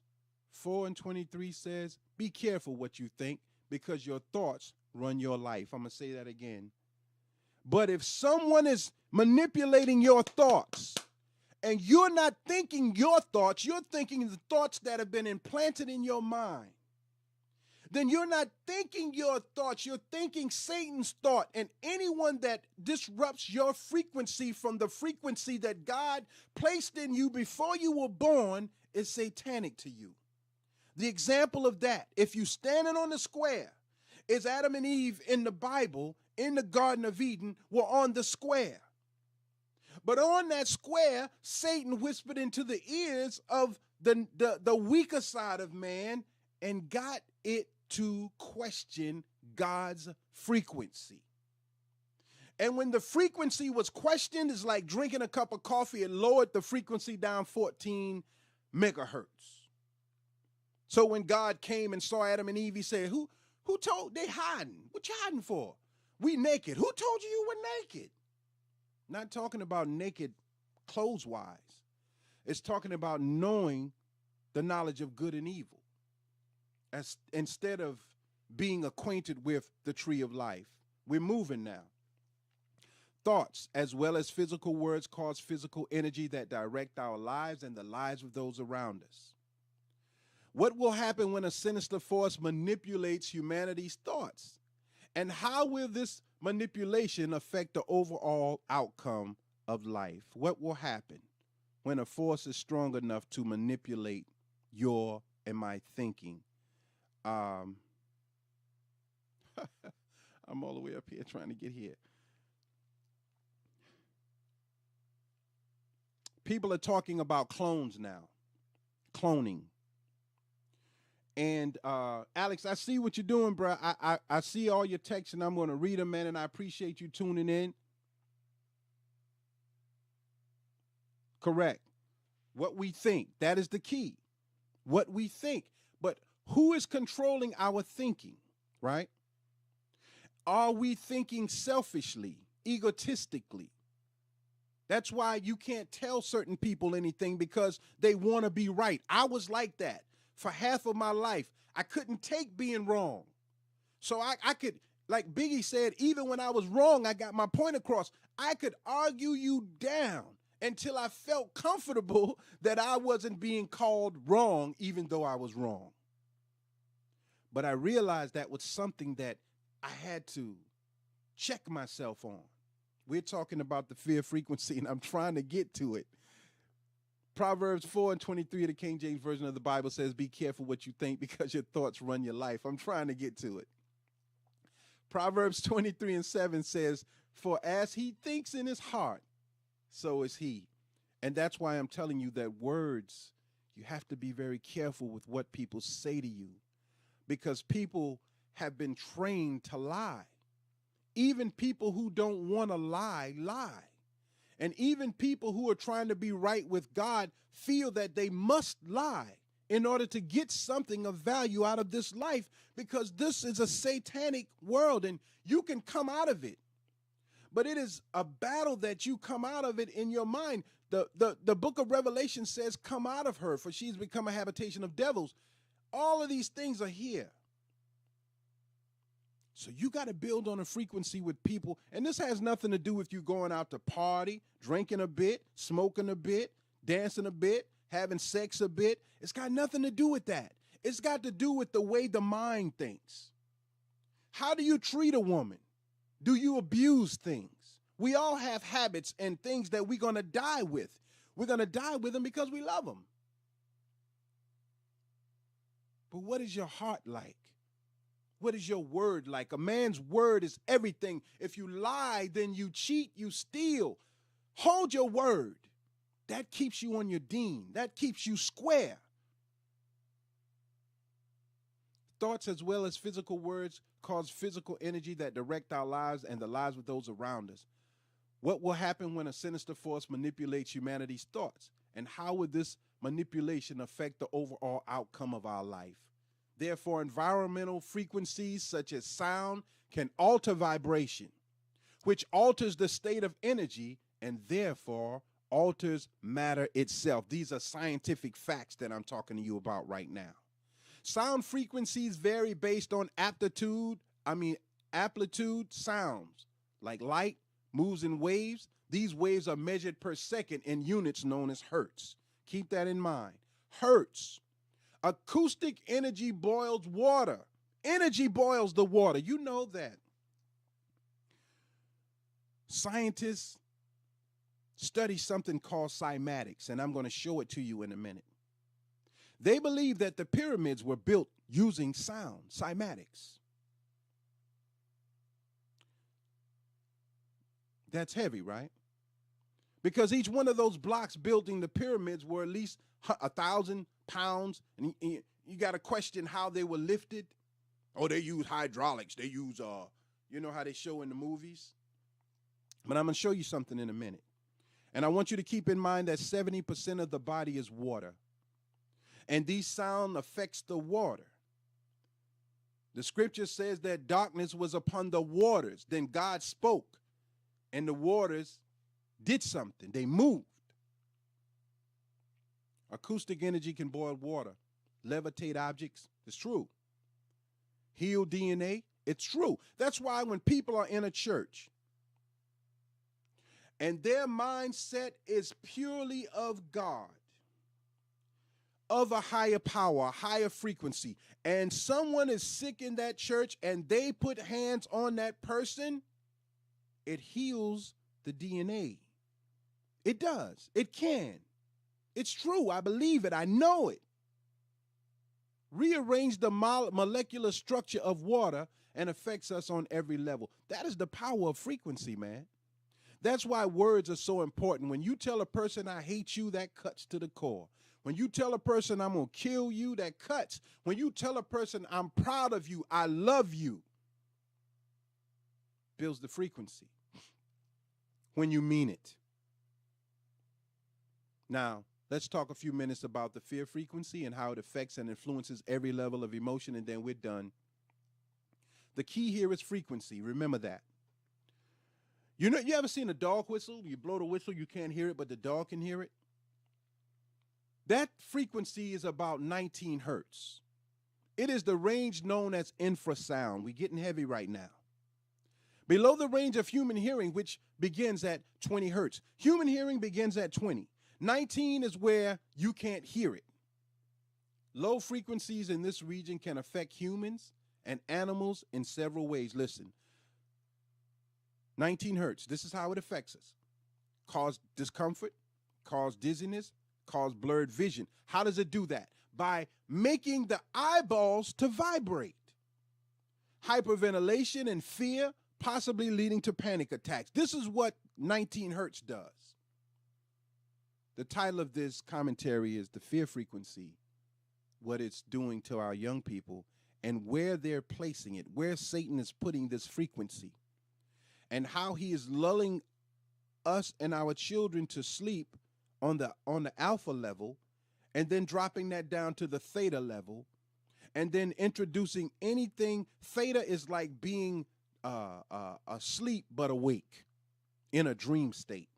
4:23 says, be careful what you think, because your thoughts run your life. I'm going to say that again. But if someone is manipulating your thoughts and you're not thinking your thoughts, you're thinking the thoughts that have been implanted in your mind, then you're not thinking your thoughts, you're thinking Satan's thought. And anyone that disrupts your frequency from the frequency that God placed in you before you were born is satanic to you. The example of that, if you standing on the square, is Adam and Eve in the Bible, in the Garden of Eden, were on the square. But on that square, Satan whispered into the ears of the weaker side of man and got it to question God's frequency. And when the frequency was questioned, it's like drinking a cup of coffee. It lowered the frequency down 14 megahertz. So when God came and saw Adam and Eve, he said, who told, they hiding? What you hiding for? We naked. Who told you were naked? Not talking about naked clothes-wise. It's talking about knowing the knowledge of good and evil. As instead of being acquainted with the tree of life. We're moving now. Thoughts, as well as physical words, cause physical energy that direct our lives and the lives of those around us. What will happen when a sinister force manipulates humanity's thoughts? And how will this manipulation affect the overall outcome of life? What will happen when a force is strong enough to manipulate your and my thinking? I'm all the way up here trying to get here. People are talking about clones now, cloning. And Alex, I see what you're doing, bro. I see all your texts, and I'm going to read them, man, and I appreciate you tuning in. Correct. What we think, that is the key. What we think. But who is controlling our thinking, right? Are we thinking selfishly, egotistically? That's why you can't tell certain people anything, because they want to be right. I was like that for half of my life. I couldn't take being wrong. So I could, like Biggie said, even when I was wrong, I got my point across. I could argue you down until I felt comfortable that I wasn't being called wrong, even though I was wrong. But I realized that was something that I had to check myself on. We're talking about the fear frequency, and I'm trying to get to it. Proverbs 4:23 of the King James Version of the Bible says, be careful what you think, because your thoughts run your life. I'm trying to get to it. Proverbs 23:7 says, for as he thinks in his heart, so is he. And that's why I'm telling you that words, you have to be very careful with what people say to you, because people have been trained to lie. Even people who don't want to lie, lie. And even people who are trying to be right with God feel that they must lie in order to get something of value out of this life, because this is a satanic world and you can come out of it. But it is a battle that you come out of it in your mind. The book of Revelation says, come out of her, for she's become a habitation of devils. All of these things are here. So you got to build on a frequency with people. And this has nothing to do with you going out to party, drinking a bit, smoking a bit, dancing a bit, having sex a bit. It's got nothing to do with that. It's got to do with the way the mind thinks. How do you treat a woman? Do you abuse things? We all have habits and things that we're going to die with. We're going to die with them because we love them. But what is your heart like? What is your word like? A man's word is everything. If you lie, then you cheat, you steal. Hold your word. That keeps you on your deen. That keeps you square. Thoughts as well as physical words cause physical energy that direct our lives and the lives of those around us. What will happen when a sinister force manipulates humanity's thoughts? And how would this manipulation affect the overall outcome of our life? Therefore, environmental frequencies such as sound can alter vibration, which alters the state of energy and therefore alters matter itself. These are scientific facts that I'm talking to you about right now. Sound frequencies vary based on amplitude sounds, like light moves in waves. These waves are measured per second in units known as hertz. Keep that in mind. Hertz. Acoustic energy boils water. Energy boils the water. You know that. Scientists study something called cymatics, and I'm going to show it to you in a minute. They believe that the pyramids were built using sound, cymatics. That's heavy, right? Because each one of those blocks building the pyramids were at least 1,000 pounds. And you got to question how they were lifted. Oh, they use hydraulics. They use, you know how they show in the movies? But I'm going to show you something in a minute. And I want you to keep in mind that 70% of the body is water. And these sound affects the water. The scripture says that darkness was upon the waters. Then God spoke, and the waters did something. They moved. Acoustic energy can boil water, levitate objects. It's true. heal DNA. It's true. That's why when people are in a church and their mindset is purely of God, of a higher power, a higher frequency, and someone is sick in that church and they put hands on that person, it heals the DNA. It does. It can. It's true. I believe it. I know it. Rearrange the molecular structure of water and affects us on every level. That is the power of frequency, man. That's why words are so important. When you tell a person, I hate you, that cuts to the core. When you tell a person, I'm going to kill you, that cuts. When you tell a person, I'm proud of you, I love you, builds the frequency when you mean it. Now, let's talk a few minutes about the fear frequency and how it affects and influences every level of emotion, and then we're done. The key here is frequency. Remember that. You ever seen a dog whistle? You blow the whistle, you can't hear it, but the dog can hear it. That frequency is about 19 hertz. It is the range known as infrasound. We're getting heavy right now. Below the range of human hearing, which begins at 20 hertz. Human hearing begins at 20. 19 is where you can't hear it. Low frequencies in this region can affect humans and animals in several ways. Listen, 19 hertz, this is how it affects us. Cause discomfort, cause dizziness, cause blurred vision. How does it do that? By making the eyeballs to vibrate. Hyperventilation and fear, possibly leading to panic attacks. This is what 19 hertz does. The title of this commentary is The Fear Frequency, what it's doing to our young people and where they're placing it, where Satan is putting this frequency, and how he is lulling us and our children to sleep on the alpha level, and then dropping that down to the theta level, and then introducing anything. Theta is like being asleep but awake in a dream state.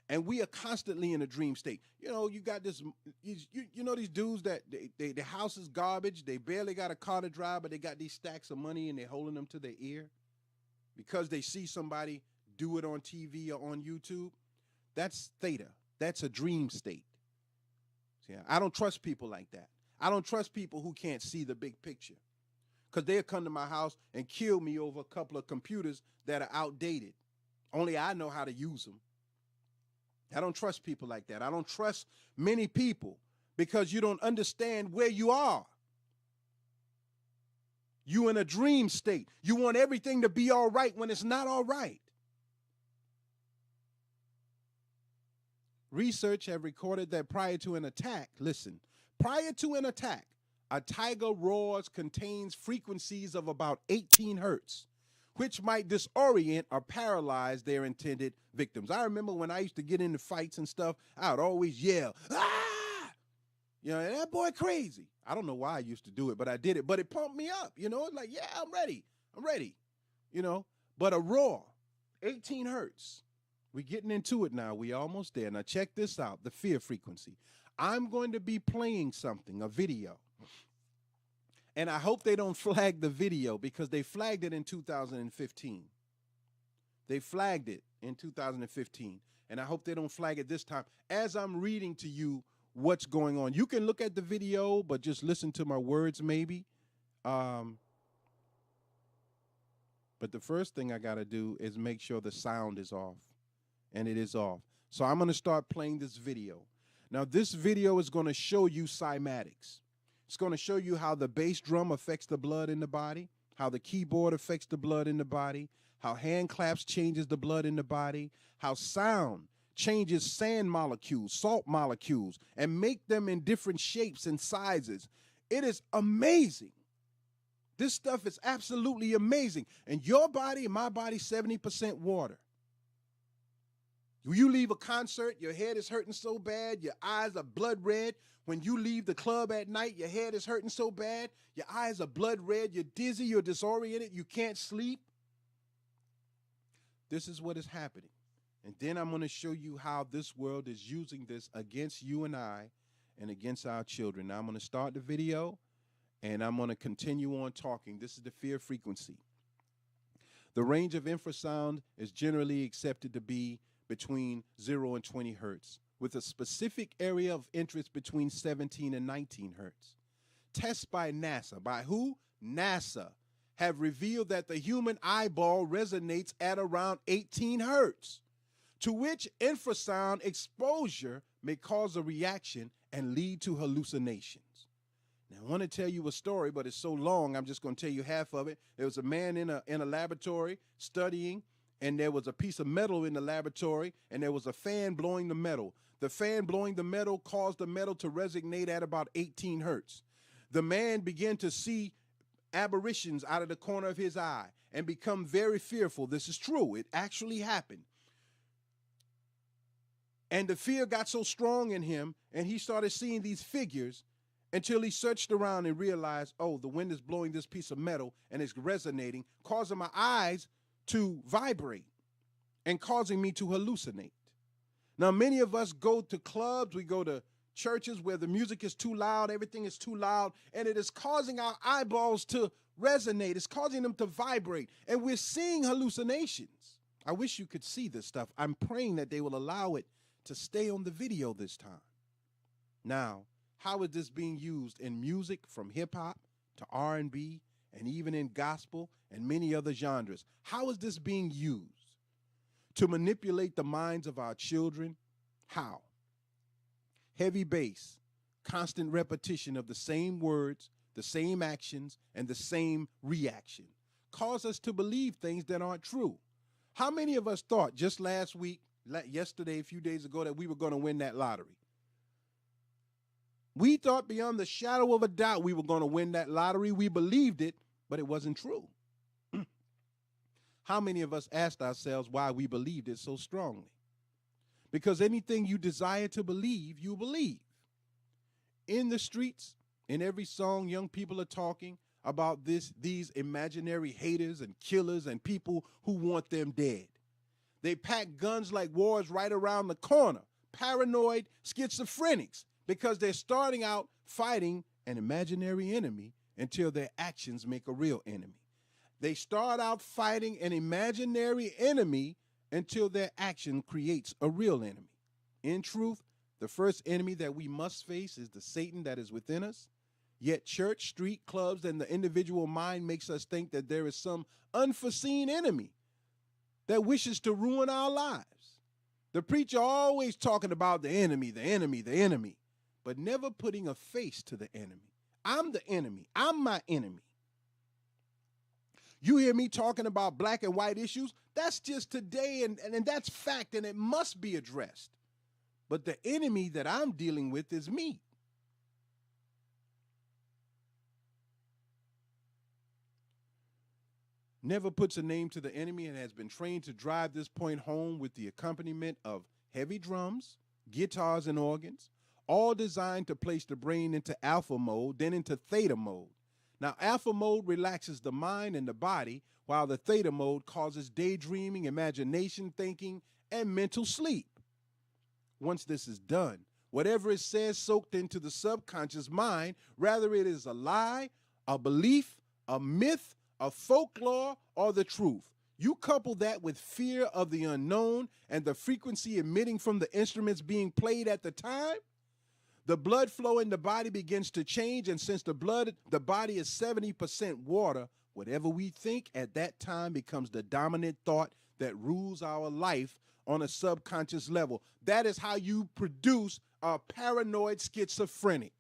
And we are constantly in a dream state. You got this, these dudes that their house is garbage. They barely got a car to drive, but they got these stacks of money and they're holding them to their ear because they see somebody do it on TV or on YouTube. That's theta. That's a dream state. See, I don't trust people like that. I don't trust people who can't see the big picture, because they'll come to my house and kill me over a couple of computers that are outdated. Only I know how to use them. I don't trust people like that. I don't trust many people because you don't understand where you are. You in a dream state. You want everything to be all right when it's not all right. Research have recorded that prior to an attack, a tiger roars contains frequencies of about 18 hertz, which might disorient or paralyze their intended victims. I remember when I used to get into fights and stuff, I would always yell, ah! That boy crazy. I don't know why I used to do it, but I did it. But it pumped me up, It's like, yeah, I'm ready. But a roar, 18 hertz. We're getting into it now. We almost there. Now check this out, the fear frequency. I'm going to be playing something, a video. And I hope they don't flag the video, because they flagged it in 2015. They flagged it in 2015. And I hope they don't flag it this time as I'm reading to you what's going on. You can look at the video, but just listen to my words maybe. But the first thing I got to do is make sure the sound is off. And it is off. So I'm going to start playing this video. Now, this video is going to show you cymatics. It's going to show you how the bass drum affects the blood in the body, how the keyboard affects the blood in the body, how hand claps changes the blood in the body, how sound changes sand molecules, salt molecules, and make them in different shapes and sizes. It is amazing. This stuff is absolutely amazing. And your body and my body, 70% water. You leave a concert, your head is hurting so bad, your eyes are blood red. When you leave the club at night, your head is hurting so bad, your eyes are blood red, you're dizzy, you're disoriented, you can't sleep. This is what is happening. And then I'm going to show you how this world is using this against you and I and against our children. Now I'm going to start the video, and I'm going to continue on talking. This is the fear frequency. The range of infrasound is generally accepted to be between 0 and 20 hertz, with a specific area of interest between 17 and 19 hertz. Tests by NASA, by who? NASA, have revealed that the human eyeball resonates at around 18 hertz, to which infrasound exposure may cause a reaction and lead to hallucinations. Now, I want to tell you a story, but it's so long, I'm just going to tell you half of it. There was a man in a laboratory studying, and there was a piece of metal in the laboratory, and there was a fan blowing the metal. The fan blowing the metal caused the metal to resonate at about 18 hertz. The man began to see apparitions out of the corner of his eye and become very fearful. This is true. It actually happened. And the fear got so strong in him, and he started seeing these figures until he searched around and realized, oh, the wind is blowing this piece of metal and it's resonating, causing my eyes to vibrate and causing me to hallucinate. Now, many of us go to clubs, we go to churches where the music is too loud, everything is too loud, and it is causing our eyeballs to resonate. It's causing them to vibrate, and we're seeing hallucinations. I wish you could see this stuff. I'm praying that they will allow it to stay on the video this time. Now, how is this being used in music, from hip-hop to R&B, and even in gospel and many other genres? How is this being used to manipulate the minds of our children? How? Heavy bass, constant repetition of the same words, the same actions, and the same reaction cause us to believe things that aren't true. How many of us thought just last week, yesterday, a few days ago, that we were going to win that lottery? We thought beyond the shadow of a doubt we were going to win that lottery. We believed it, but it wasn't true. How many of us asked ourselves why we believed it so strongly? Because anything you desire to believe, you believe. In the streets, in every song, young people are talking about these imaginary haters and killers and people who want them dead. They pack guns like war is right around the corner. Paranoid schizophrenics, because they're starting out fighting an imaginary enemy until their actions make a real enemy. They start out fighting an imaginary enemy until their action creates a real enemy. In truth, the first enemy that we must face is the Satan that is within us. Yet church, street, clubs, and the individual mind makes us think that there is some unforeseen enemy that wishes to ruin our lives. The preacher always talking about the enemy, the enemy, the enemy, but never putting a face to the enemy. I'm the enemy. I'm my enemy. You hear me talking about black and white issues? That's just today, and that's fact, and it must be addressed. But the enemy that I'm dealing with is me. Never puts a name to the enemy and has been trained to drive this point home with the accompaniment of heavy drums, guitars, and organs, all designed to place the brain into alpha mode, then into theta mode. Now, alpha mode relaxes the mind and the body, while the theta mode causes daydreaming, imagination, thinking, and mental sleep. Once this is done, whatever is said soaked into the subconscious mind, whether it is a lie, a belief, a myth, a folklore, or the truth. You couple that with fear of the unknown and the frequency emitting from the instruments being played at the time, the blood flow in the body begins to change, and since the body is 70% water, whatever we think at that time becomes the dominant thought that rules our life on a subconscious level. That is how you produce a paranoid schizophrenic.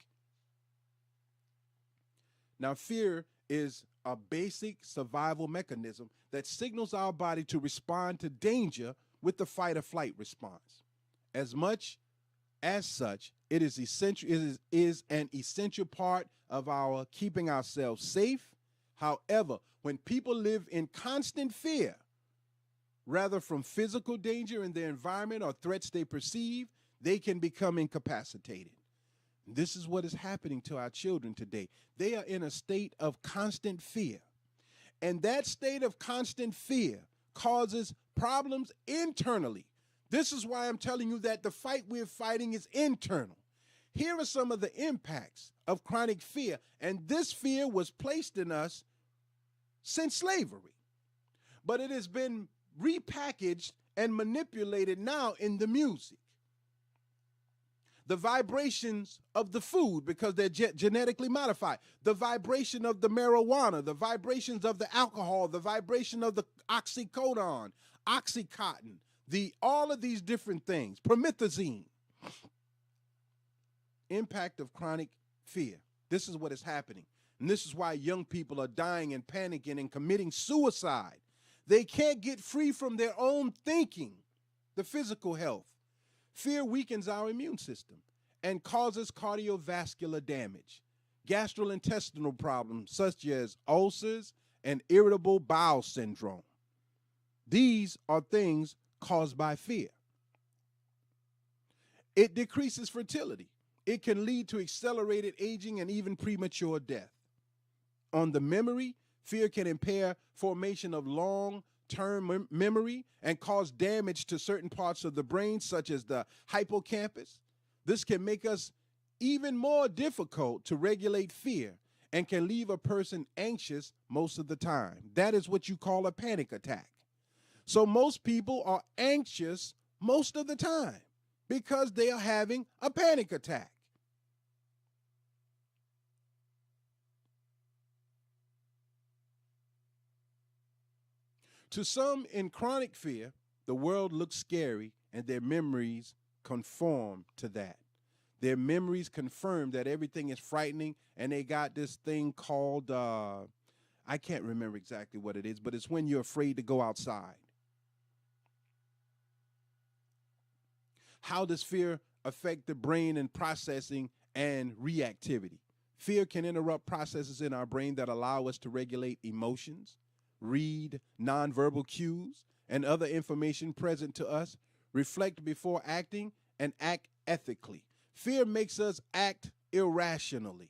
Now, fear is a basic survival mechanism that signals our body to respond to danger with the fight or flight response. As such, it is essential. It is an essential part of our keeping ourselves safe. However, when people live in constant fear, rather from physical danger in their environment or threats they perceive, they can become incapacitated. This is what is happening to our children today. They are in a state of constant fear. And that state of constant fear causes problems internally. This is why I'm telling you that the fight we're fighting is internal. Here are some of the impacts of chronic fear. And this fear was placed in us since slavery. But it has been repackaged and manipulated now in the music. The vibrations of the food, because they're genetically modified. The vibration of the marijuana, the vibrations of the alcohol, the vibration of the oxycodone, oxycontin, all of these different things, promethazine. Impact of chronic fear. This is what is happening. And this is why young people are dying and panicking and committing suicide. They can't get free from their own thinking. The physical health. Fear weakens our immune system and causes cardiovascular damage, gastrointestinal problems such as ulcers and irritable bowel syndrome. These are things caused by fear. It decreases fertility. It can lead to accelerated aging and even premature death. On the memory, fear can impair formation of long-term memory and cause damage to certain parts of the brain, such as the hippocampus. This can make us even more difficult to regulate fear and can leave a person anxious most of the time. That is what you call a panic attack. So most people are anxious most of the time because they are having a panic attack. To some in chronic fear, the world looks scary and their memories conform to that. Their memories confirm that everything is frightening, and they got this thing called, I can't remember exactly what it is, but it's when you're afraid to go outside. How does fear affect the brain and processing and reactivity? Fear can interrupt processes in our brain that allow us to regulate emotions, read nonverbal cues, and other information present to us, reflect before acting, and act ethically. Fear makes us act irrationally.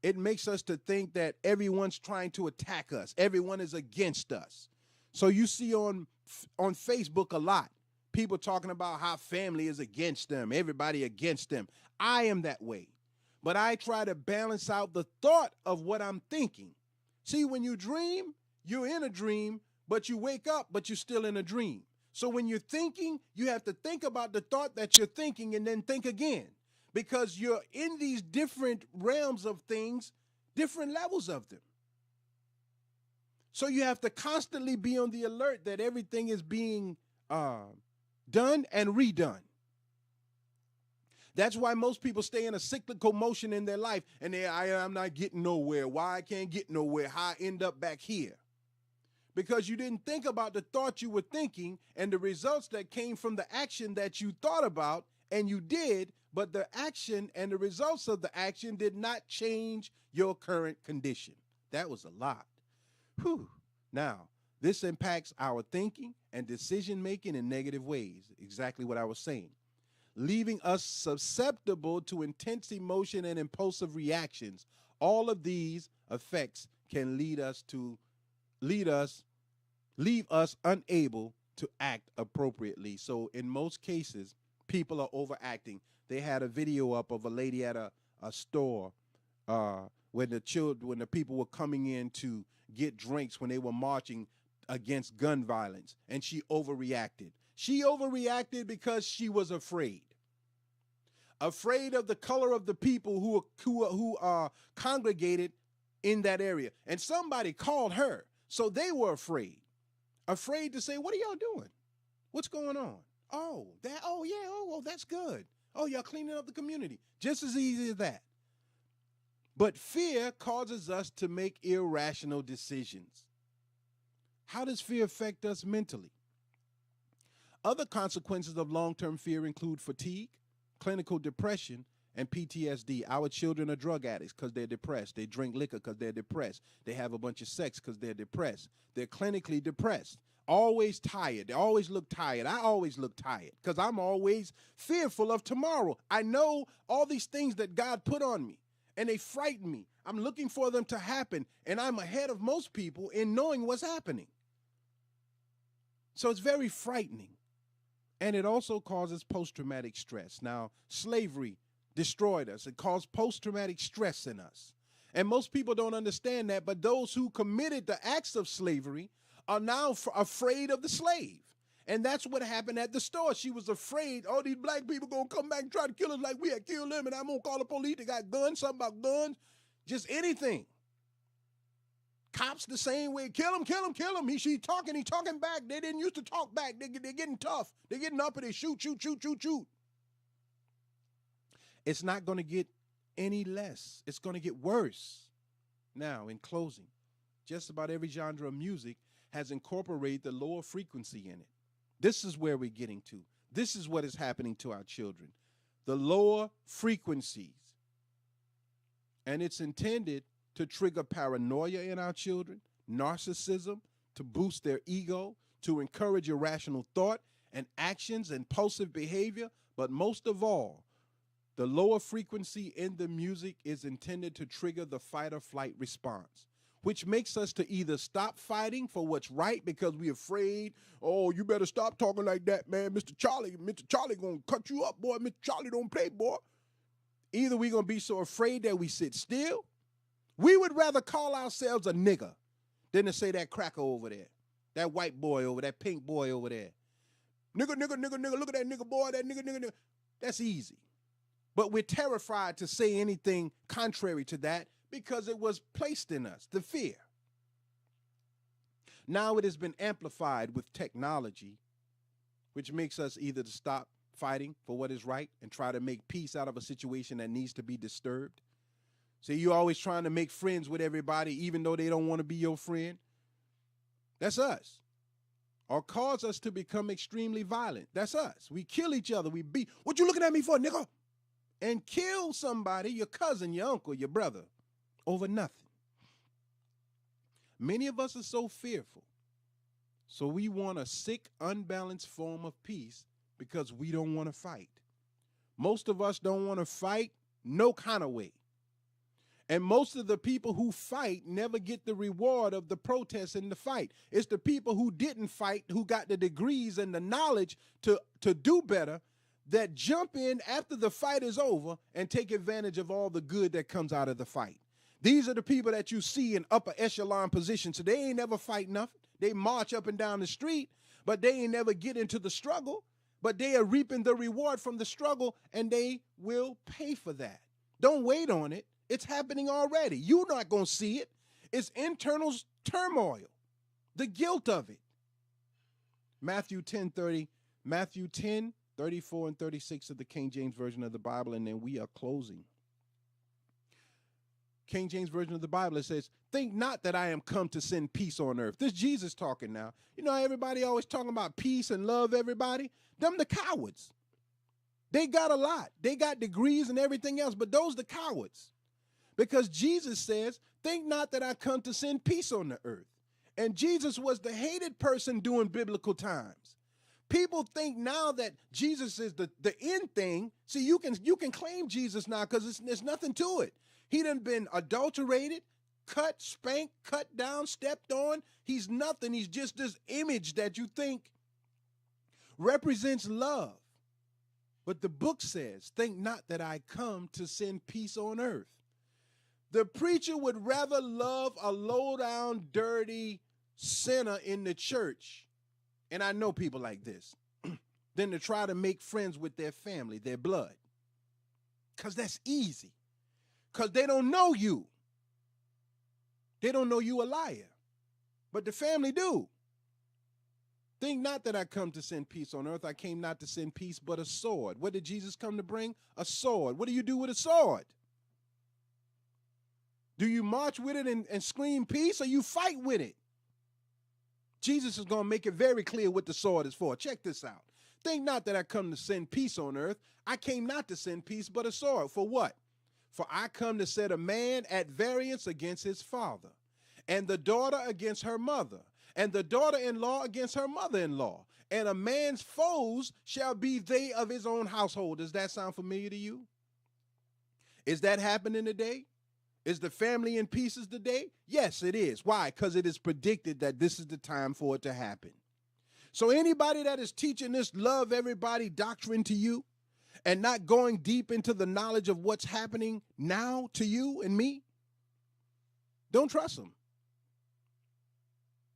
It makes us to think that everyone's trying to attack us. Everyone is against us. So you see on Facebook a lot, people talking about how family is against them, everybody against them. I am that way. But I try to balance out the thought of what I'm thinking. See, when you dream, you're in a dream, but you wake up, but you're still in a dream. So when you're thinking, you have to think about the thought that you're thinking and then think again, because you're in these different realms of things, different levels of them. So you have to constantly be on the alert that everything is being done and redone. That's why most people stay in a cyclical motion in their life, and I'm not getting nowhere. Why I can't get nowhere? How I end up back here? Because you didn't think about the thought you were thinking and the results that came from the action that you thought about and you did, but the action and the results of the action did not change your current condition. That was a lot. Whew. Now, this impacts our thinking and decision-making in negative ways, exactly what I was saying, leaving us susceptible to intense emotion and impulsive reactions. All of these effects can leave us unable to act appropriately. So in most cases, people are overacting. They had a video up of a lady at a store when the people were coming in to get drinks when they were marching against gun violence, and she overreacted. She overreacted because she was afraid of the color of the people who congregated in that area. And somebody called her, so they were afraid to say, "What are y'all doing? What's going on? That's good. Oh, y'all cleaning up the community." Just as easy as that. But fear causes us to make irrational decisions. How does fear affect us mentally? Other consequences of long-term fear include fatigue, clinical depression, and PTSD. Our children are drug addicts because they're depressed. They drink liquor because they're depressed. They have a bunch of sex because they're depressed. They're clinically depressed. Always tired. They always look tired. I always look tired because I'm always fearful of tomorrow. I know all these things that God put on me, and they frighten me. I'm looking for them to happen, and I'm ahead of most people in knowing what's happening. So it's very frightening. And it also causes post-traumatic stress. Now, slavery destroyed us. It caused post-traumatic stress in us. And most people don't understand that, but those who committed the acts of slavery are now afraid of the slave. And that's what happened at the store. She was afraid, oh, these black people going to come back and try to kill us like we had killed them, and I'm going to call the police. They got guns, something about guns, just anything. Cops the same way, kill him, kill him, kill him. He talking back. They didn't used to talk back. They're getting tough. They're getting up and they shoot, shoot, shoot, shoot, shoot. It's not going to get any less. It's going to get worse. Now, in closing, just about every genre of music has incorporated the lower frequency in it. This is where we're getting to. This is what is happening to our children. The lower frequencies. And it's intended to trigger paranoia in our children, narcissism, to boost their ego, to encourage irrational thought and actions, impulsive behavior. But most of all, the lower frequency in the music is intended to trigger the fight or flight response, which makes us to either stop fighting for what's right because we're afraid, oh, you better stop talking like that, man. Mr. Charlie gonna cut you up, boy. Mr. Charlie don't play, boy. Either we're gonna be so afraid that we sit still. We would rather call ourselves a nigger than to say that cracker over there, that white boy over, that pink boy over there. Nigger, nigger, nigger, nigger, look at that nigger boy, that nigger, nigger, nigger. That's easy. But we're terrified to say anything contrary to that because it was placed in us, the fear. Now it has been amplified with technology, which makes us either to stop fighting for what is right and try to make peace out of a situation that needs to be disturbed. See, you're always trying to make friends with everybody, even though they don't want to be your friend. That's us. Or cause us to become extremely violent. That's us. We kill each other. We beat. What you looking at me for, nigga? And kill somebody, your cousin, your uncle, your brother, over nothing. Many of us are so fearful. So we want a sick, unbalanced form of peace because we don't want to fight. Most of us don't want to fight no kind of way. And most of the people who fight never get the reward of the protest and the fight. It's the people who didn't fight, who got the degrees and the knowledge to do better, that jump in after the fight is over and take advantage of all the good that comes out of the fight. These are the people that you see in upper echelon positions. So they ain't never fight nothing. They march up and down the street, but they ain't never get into the struggle. But they are reaping the reward from the struggle, and they will pay for that. Don't wait on it. It's happening already. You're not going to see it. It's internal turmoil, the guilt of it. Matthew 10:34 and 36 of the King James Version of the Bible, and then we are closing. King James Version of the Bible, it says, think not that I am come to send peace on earth. This is Jesus talking now. You know, everybody always talking about peace and love everybody. Them the cowards. They got a lot. They got degrees and everything else, but those the cowards. Because Jesus says, think not that I come to send peace on the earth. And Jesus was the hated person during biblical times. People think now that Jesus is the end thing. See, you can claim Jesus now because there's nothing to it. He done been adulterated, cut, spanked, cut down, stepped on. He's nothing. He's just this image that you think represents love. But the book says, think not that I come to send peace on earth. The preacher would rather love a low-down, dirty sinner in the church, and I know people like this, than to try to make friends with their family, their blood. Because that's easy. Because they don't know you. They don't know you a liar. But the family do. Think not that I come to send peace on earth. I came not to send peace, but a sword. What did Jesus come to bring? A sword. What do you do with a sword? Do you march with it and scream peace, or you fight with it? Jesus is going to make it very clear what the sword is for. Check this out. Think not that I come to send peace on earth. I came not to send peace, but a sword. For what? For I come to set a man at variance against his father, and the daughter against her mother, and the daughter-in-law against her mother-in-law. And a man's foes shall be they of his own household. Does that sound familiar to you? Is that happening today? Is the family in pieces today? Yes, it is. Why? Because it is predicted that this is the time for it to happen. So anybody that is teaching this love everybody doctrine to you, and not going deep into the knowledge of what's happening now to you and me, don't trust them.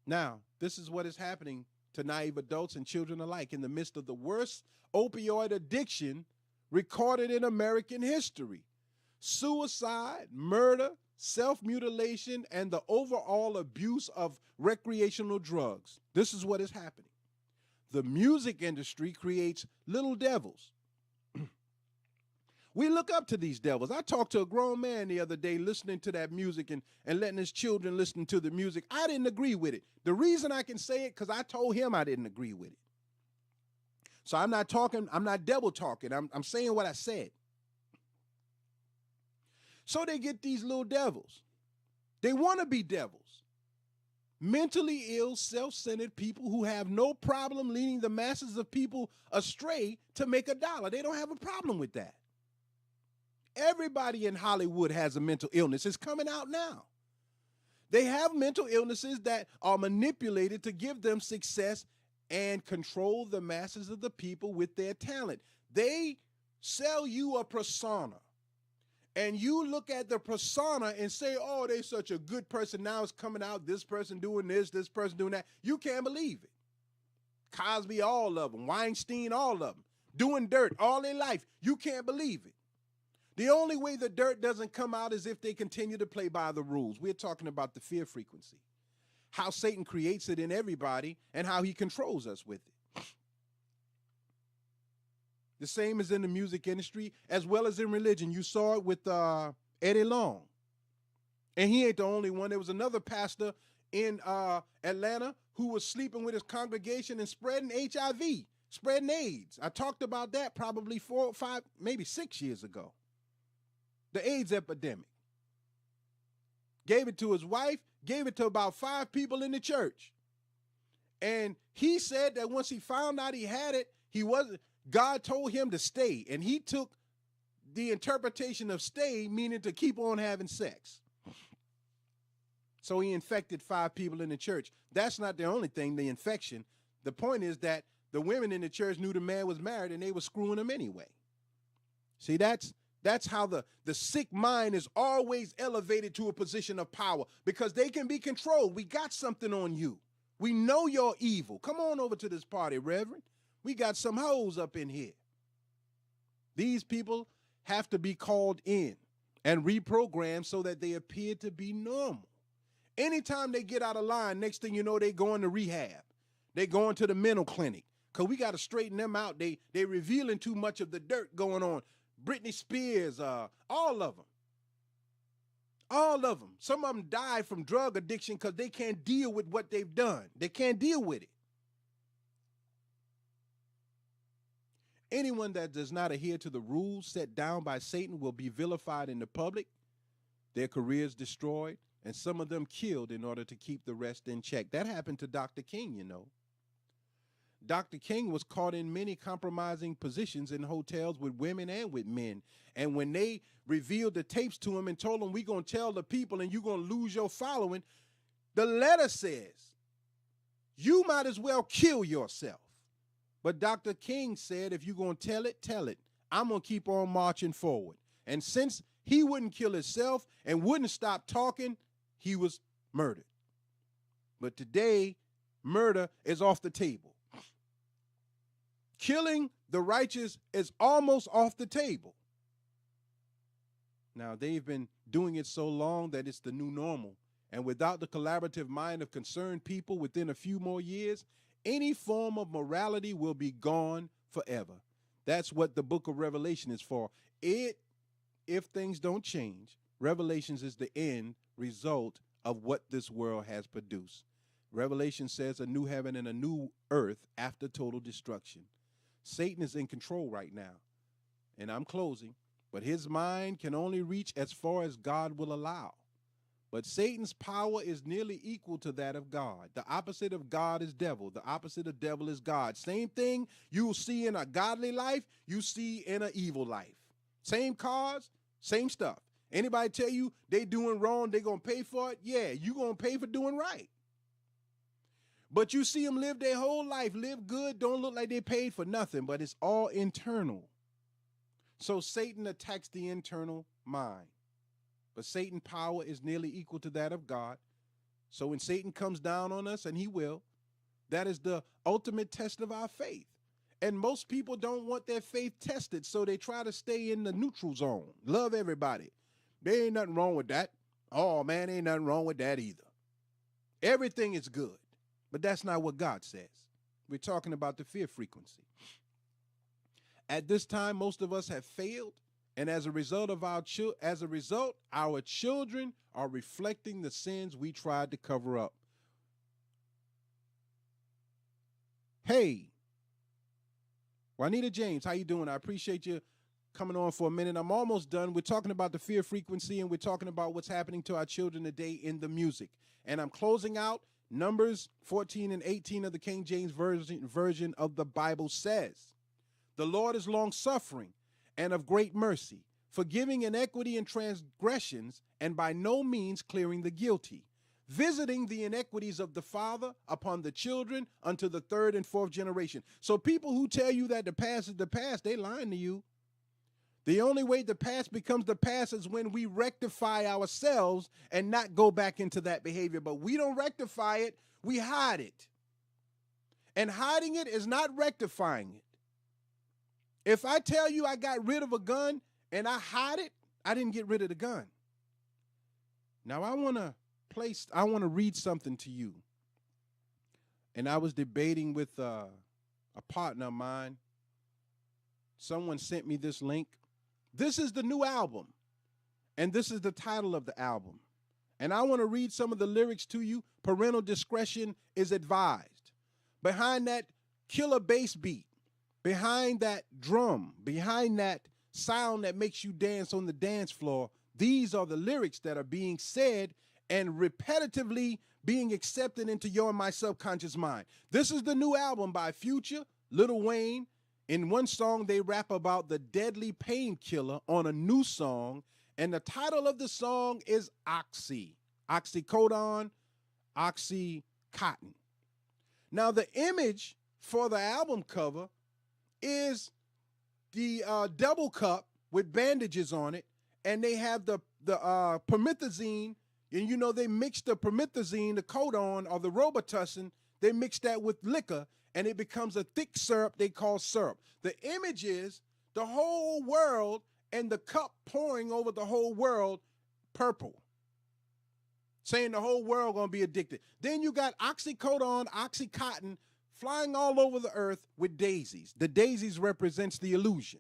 Now, this is what is happening to naive adults and children alike in the midst of the worst opioid addiction recorded in American history. Suicide, murder, self-mutilation, and the overall abuse of recreational drugs. This is what is happening. The music industry creates little devils. We look up to these devils. I talked to a grown man the other day listening to that music and letting his children listen to the music. I didn't agree with it. The reason I can say it, because I told him I didn't agree with it. So I'm not talking, I'm not devil talking. I'm saying what I said. So they get these little devils. They want to be devils. Mentally ill, self-centered people who have no problem leading the masses of people astray to make $1. They don't have a problem with that. Everybody in Hollywood has a mental illness. It's coming out now. They have mental illnesses that are manipulated to give them success and control the masses of the people with their talent. They sell you a persona. And you look at the persona and say, oh, they're such a good person. Now it's coming out, this person doing this person doing that. You can't believe it. Cosby, all of them. Weinstein, all of them. Doing dirt all their life. You can't believe it. The only way the dirt doesn't come out is if they continue to play by the rules. We're talking about the fear frequency. How Satan creates it in everybody and how he controls us with it. The same as in the music industry, as well as in religion. You saw it with Eddie Long. And he ain't the only one. There was another pastor in Atlanta who was sleeping with his congregation and spreading HIV, spreading AIDS. I talked about that probably 4 or 5, maybe 6 years ago. The AIDS epidemic. Gave it to his wife, gave it to about 5 people in the church. And he said that once he found out he had it, God told him to stay, and he took the interpretation of stay, meaning to keep on having sex. So he infected 5 people in the church. That's not the only thing, the infection. The point is that the women in the church knew the man was married, and they were screwing him anyway. See, that's how the sick mind is always elevated to a position of power, because they can be controlled. We got something on you. We know you're evil. Come on over to this party, Reverend. We got some hoes up in here. These people have to be called in and reprogrammed so that they appear to be normal. Anytime they get out of line, next thing you know, they going to rehab. They going to the mental clinic, because we got to straighten them out. They revealing too much of the dirt going on. Britney Spears, all of them. All of them. Some of them died from drug addiction because they can't deal with what they've done. They can't deal with it. Anyone that does not adhere to the rules set down by Satan will be vilified in the public, their careers destroyed, and some of them killed in order to keep the rest in check. That happened to Dr. King, you know. Dr. King was caught in many compromising positions in hotels with women and with men. And when they revealed the tapes to him and told him, we're going to tell the people and you're going to lose your following, the letter says, you might as well kill yourself. But Dr. King said, if you're going to tell it, tell it. I'm going to keep on marching forward. And since he wouldn't kill himself and wouldn't stop talking, he was murdered. But today, murder is off the table. Killing the righteous is almost off the table. Now, they've been doing it so long that it's the new normal. And without the collaborative mind of concerned people, within a few more years, any form of morality will be gone forever. That's what the book of Revelation is for. If things don't change, Revelations is the end result of what this world has produced. Revelation says a new heaven and a new earth after total destruction. Satan is in control right now. And I'm closing, but his mind can only reach as far as God will allow. But Satan's power is nearly equal to that of God. The opposite of God is devil. The opposite of devil is God. Same thing you will see in a godly life, you see in an evil life. Same cars, same stuff. Anybody tell you they doing wrong, they going to pay for it? Yeah, you going to pay for doing right. But you see them live their whole life, live good, don't look like they paid for nothing, but it's all internal. So Satan attacks the internal mind. But Satan's power is nearly equal to that of God. So when Satan comes down on us, and he will, that is the ultimate test of our faith. And most people don't want their faith tested, so they try to stay in the neutral zone. Love everybody. There ain't nothing wrong with that. Oh, man, ain't nothing wrong with that either. Everything is good. But that's not what God says. We're talking about the fear frequency. At this time, most of us have failed, and as a result, our children are reflecting the sins we tried to cover up. Hey, Juanita James, how you doing? I appreciate you coming on for a minute. I'm almost done. We're talking about the fear frequency, and we're talking about what's happening to our children today in the music. And I'm closing out. Numbers 14 and 18 of the King James version of the Bible says, "The Lord is long-suffering and of great mercy, forgiving iniquity and transgressions, and by no means clearing the guilty, visiting the iniquities of the father upon the children unto the third and fourth generation." So people who tell you that the past is the past, they lying to you. The only way the past becomes the past is when we rectify ourselves and not go back into that behavior. But we don't rectify it, we hide it. And hiding it is not rectifying it. If I tell you I got rid of a gun and I hide it, I didn't get rid of the gun. Now I want to read something to you. And I was debating with a partner of mine. Someone sent me this link. This is the new album, and this is the title of the album. And I want to read some of the lyrics to you. Parental discretion is advised. Behind that killer bass beat, behind that drum, behind that sound that makes you dance on the dance floor, these are the lyrics that are being said and repetitively being accepted into your and my subconscious mind. This is the new album by Future, Lil Wayne. In one song, they rap about the deadly painkiller on a new song, and the title of the song is Oxy. Oxycodone, Oxycontin. Now, the image for the album cover is the double cup with bandages on it, and they have the promethazine, and you know they mix the promethazine, the codone, or the Robitussin, they mix that with liquor, and it becomes a thick syrup they call syrup. The image is the whole world and the cup pouring over the whole world purple, saying the whole world gonna be addicted. Then you got oxycodone, Oxycontin flying all over the earth with daisies. The daisies represents the illusion.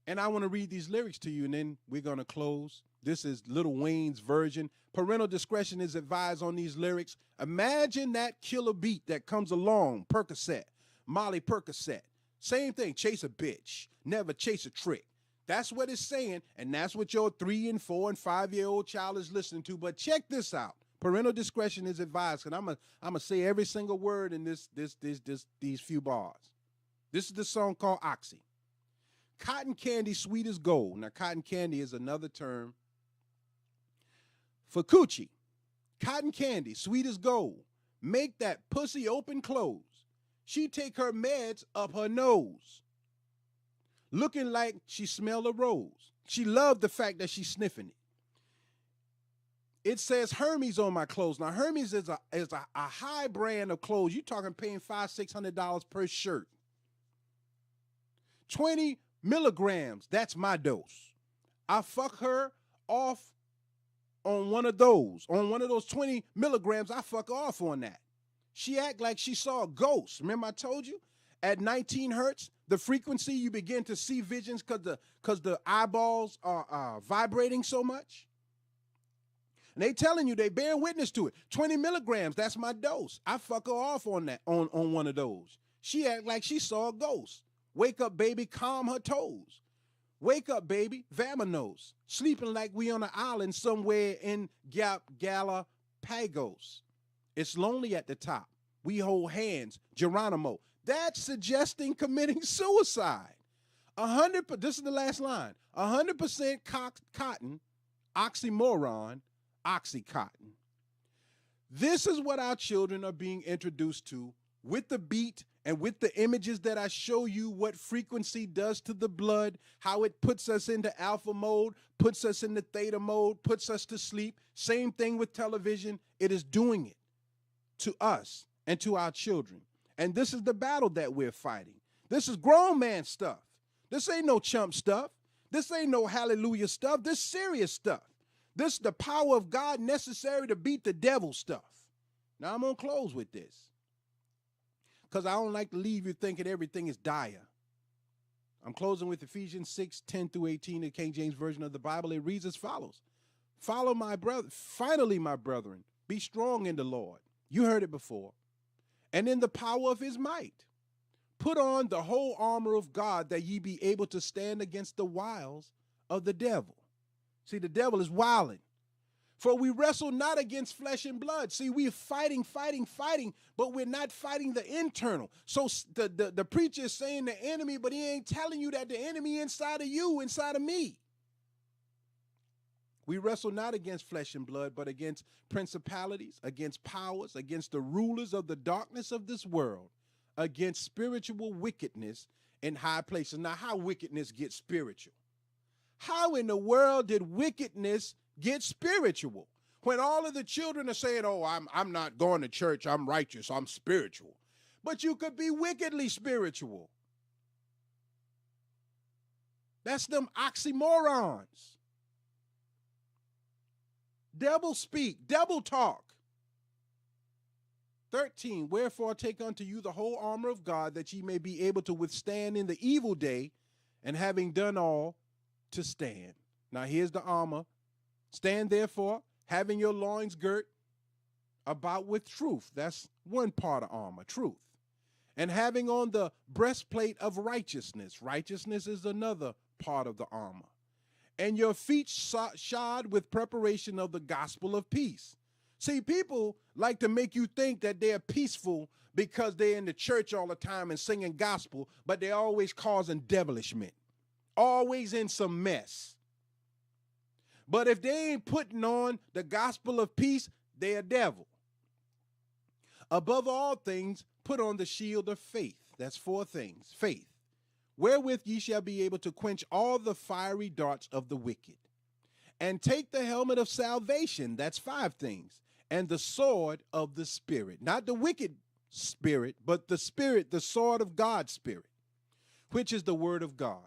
And I want to read these lyrics to you, and then we're gonna close. This is Lil Wayne's version. Parental discretion is advised on these lyrics. Imagine that killer beat that comes along, Percocet, Molly Percocet. Same thing, chase a bitch, never chase a trick. That's what it's saying, and that's what your 3 and 4 and 5-year-old child is listening to. But check this out. Parental discretion is advised, and I'm gonna say every single word in these few bars. This is the song called Oxy. Cotton candy sweet as gold. Now, cotton candy is another term for coochie. Cotton candy, sweet as gold. Make that pussy open close. She take her meds up her nose. Looking like she smelled a rose. She loved the fact that she's sniffing it. It says Hermes on my clothes. Now, Hermes is a high brand of clothes. You're talking paying $500-600 per shirt. 20 milligrams, that's my dose. I fuck her off on one of those. On one of those 20 milligrams, I fuck her off on that. She act like she saw a ghost. Remember I told you? At 19 hertz, the frequency, you begin to see visions because the eyeballs are vibrating so much. And they telling you, they bear witness to it. 20 milligrams, that's my dose. I fuck her off on that, on one of those. She act like she saw a ghost. Wake up, baby, calm her toes. Wake up, baby, vamonos. Sleeping like we on an island somewhere in Galapagos. It's lonely at the top. We hold hands, Geronimo. That's suggesting committing suicide. 100%, this is the last line. 100% cotton, oxymoron, Oxycontin. This is what our children are being introduced to with the beat and with the images that I show you what frequency does to the blood, how it puts us into alpha mode, puts us into theta mode, puts us to sleep. Same thing with television. It is doing it to us and to our children. And this is the battle that we're fighting. This is grown man stuff. This ain't no chump stuff. This ain't no hallelujah stuff. This serious stuff. This is the power of God necessary to beat the devil stuff. Now I'm going to close with this, because I don't like to leave you thinking everything is dire. I'm closing with Ephesians 6:10-18, the King James Version of the Bible. It reads as follows. Finally, my brethren, be strong in the Lord. You heard it before. And in the power of his might. Put on the whole armor of God, that ye be able to stand against the wiles of the devil. See, the devil is wilding. For we wrestle not against flesh and blood. See, we're fighting, but we're not fighting the internal. So the preacher is saying the enemy, but he ain't telling you that the enemy inside of you, inside of me. We wrestle not against flesh and blood, but against principalities, against powers, against the rulers of the darkness of this world, against spiritual wickedness in high places. Now, how wickedness gets spiritual? How in the world did wickedness get spiritual? When all of the children are saying, oh, I'm not going to church, I'm righteous, I'm spiritual. But you could be wickedly spiritual. That's them oxymorons. Devil speak, devil talk. 13, wherefore take unto you the whole armor of God, that ye may be able to withstand in the evil day, and having done all, to stand. Now here's the armor. Stand therefore, having your loins girt about with truth. That's one part of armor, truth. And having on the breastplate of righteousness. Righteousness is another part of the armor. And your feet shod with preparation of the gospel of peace. See, people like to make you think that they're peaceful because they're in the church all the time and singing gospel, but they're always causing devilishment, always in some mess. But if they ain't putting on the gospel of peace, they're a devil. Above all things, put on the shield of faith. That's 4 things. Faith, wherewith ye shall be able to quench all the fiery darts of the wicked. And take the helmet of salvation. That's 5 things. And the sword of the Spirit. Not the wicked spirit, but the Spirit, the sword of God's Spirit, which is the word of God.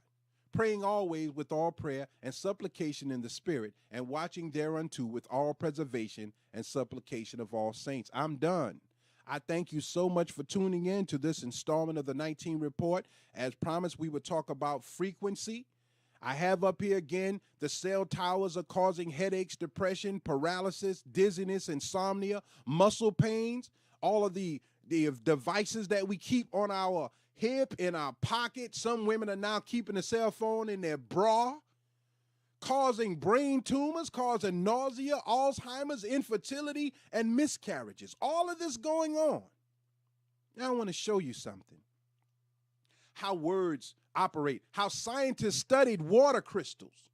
Praying always with all prayer and supplication in the Spirit, and watching thereunto with all preservation and supplication of all saints. I'm done. I thank you so much for tuning in to this installment of the 19 Report. As promised, we would talk about frequency. I have up here again, the cell towers are causing headaches, depression, paralysis, dizziness, insomnia, muscle pains, all of the devices that we keep on our hip, in our pocket. Some women are now keeping a cell phone in their bra, causing brain tumors, causing nausea, Alzheimer's, infertility, and miscarriages. All of this going on. Now I want to show you something. How words operate, how scientists studied water crystals.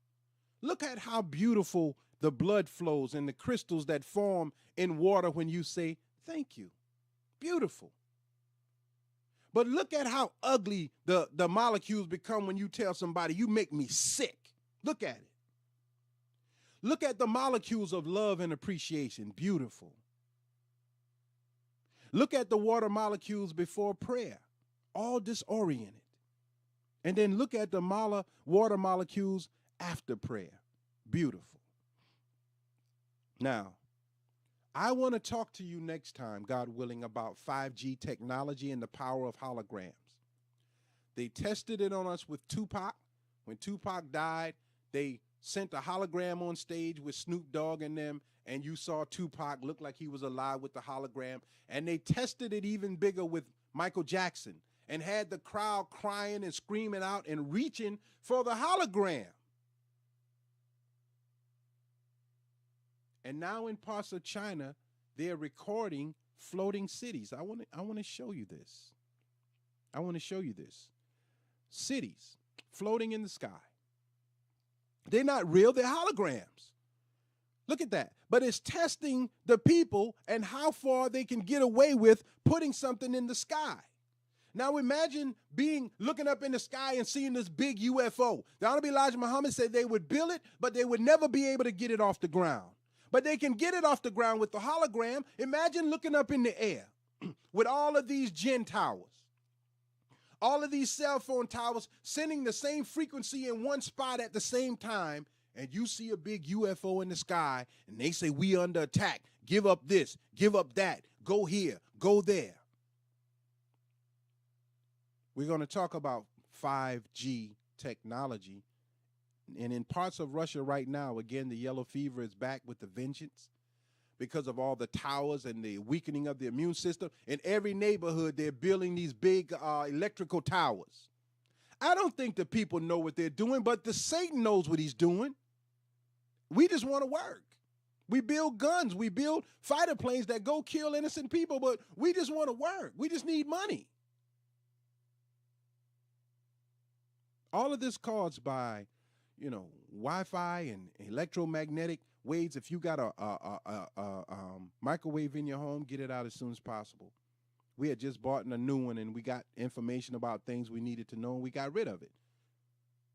Look at how beautiful the blood flows and the crystals that form in water when you say, thank you. Beautiful. But look at how ugly the molecules become when you tell somebody, you make me sick. Look at it. Look at the molecules of love and appreciation. Beautiful. Look at the water molecules before prayer. All disoriented. And then look at the water molecules after prayer. Beautiful. Now, I want to talk to you next time, God willing, about 5G technology and the power of holograms. They tested it on us with Tupac. When Tupac died, they sent a hologram on stage with Snoop Dogg and them, and you saw Tupac look like he was alive with the hologram. And they tested it even bigger with Michael Jackson and had the crowd crying and screaming out and reaching for the hologram. And now in parts of China, they're recording floating cities. I want to show you this. I want to show you this. Cities floating in the sky. They're not real, they're holograms. Look at that. But it's testing the people and how far they can get away with putting something in the sky. Now imagine looking up in the sky and seeing this big UFO. The Honorable Elijah Muhammad said they would build it, but they would never be able to get it off the ground. But they can get it off the ground with the hologram. Imagine looking up in the air with all of these gen towers, all of these cell phone towers sending the same frequency in one spot at the same time, and you see a big UFO in the sky, and they say, we under attack. Give up this, give up that, go here, go there. We're going to talk about 5G technology. And in parts of Russia right now, again, the yellow fever is back with the vengeance because of all the towers and the weakening of the immune system. In every neighborhood, they're building these big electrical towers. I don't think the people know what they're doing, but the Satan knows what he's doing. We just want to work. We build guns. We build fighter planes that go kill innocent people, but we just want to work. We just need money. All of this caused by, Wi-Fi and electromagnetic waves. If you got a microwave in your home, get it out as soon as possible. We had just bought a new one, and we got information about things we needed to know, and we got rid of it.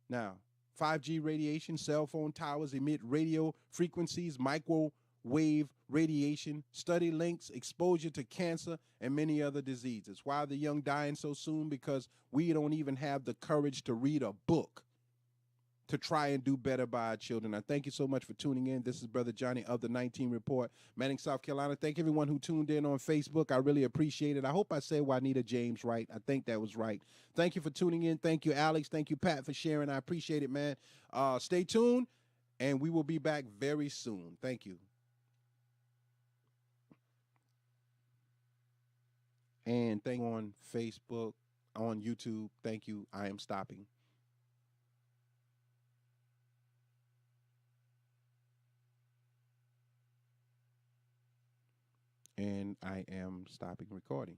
Now, 5G radiation, cell phone towers emit radio frequencies, microwave radiation, study links, exposure to cancer, and many other diseases. Why are the young dying so soon? Because we don't even have the courage to read a book to try and do better by our children. I thank you so much for tuning in. This is Brother Johnny of the 19 Report, Manning, South Carolina. Thank everyone who tuned in on Facebook. I really appreciate it. I hope I said Juanita James right. I think that was right. Thank you for tuning in. Thank you, Alex. Thank you, Pat, for sharing. I appreciate it, man. Stay tuned, and we will be back very soon. Thank you. And thank you on Facebook, on YouTube. Thank you. I am stopping. And I am stopping recording.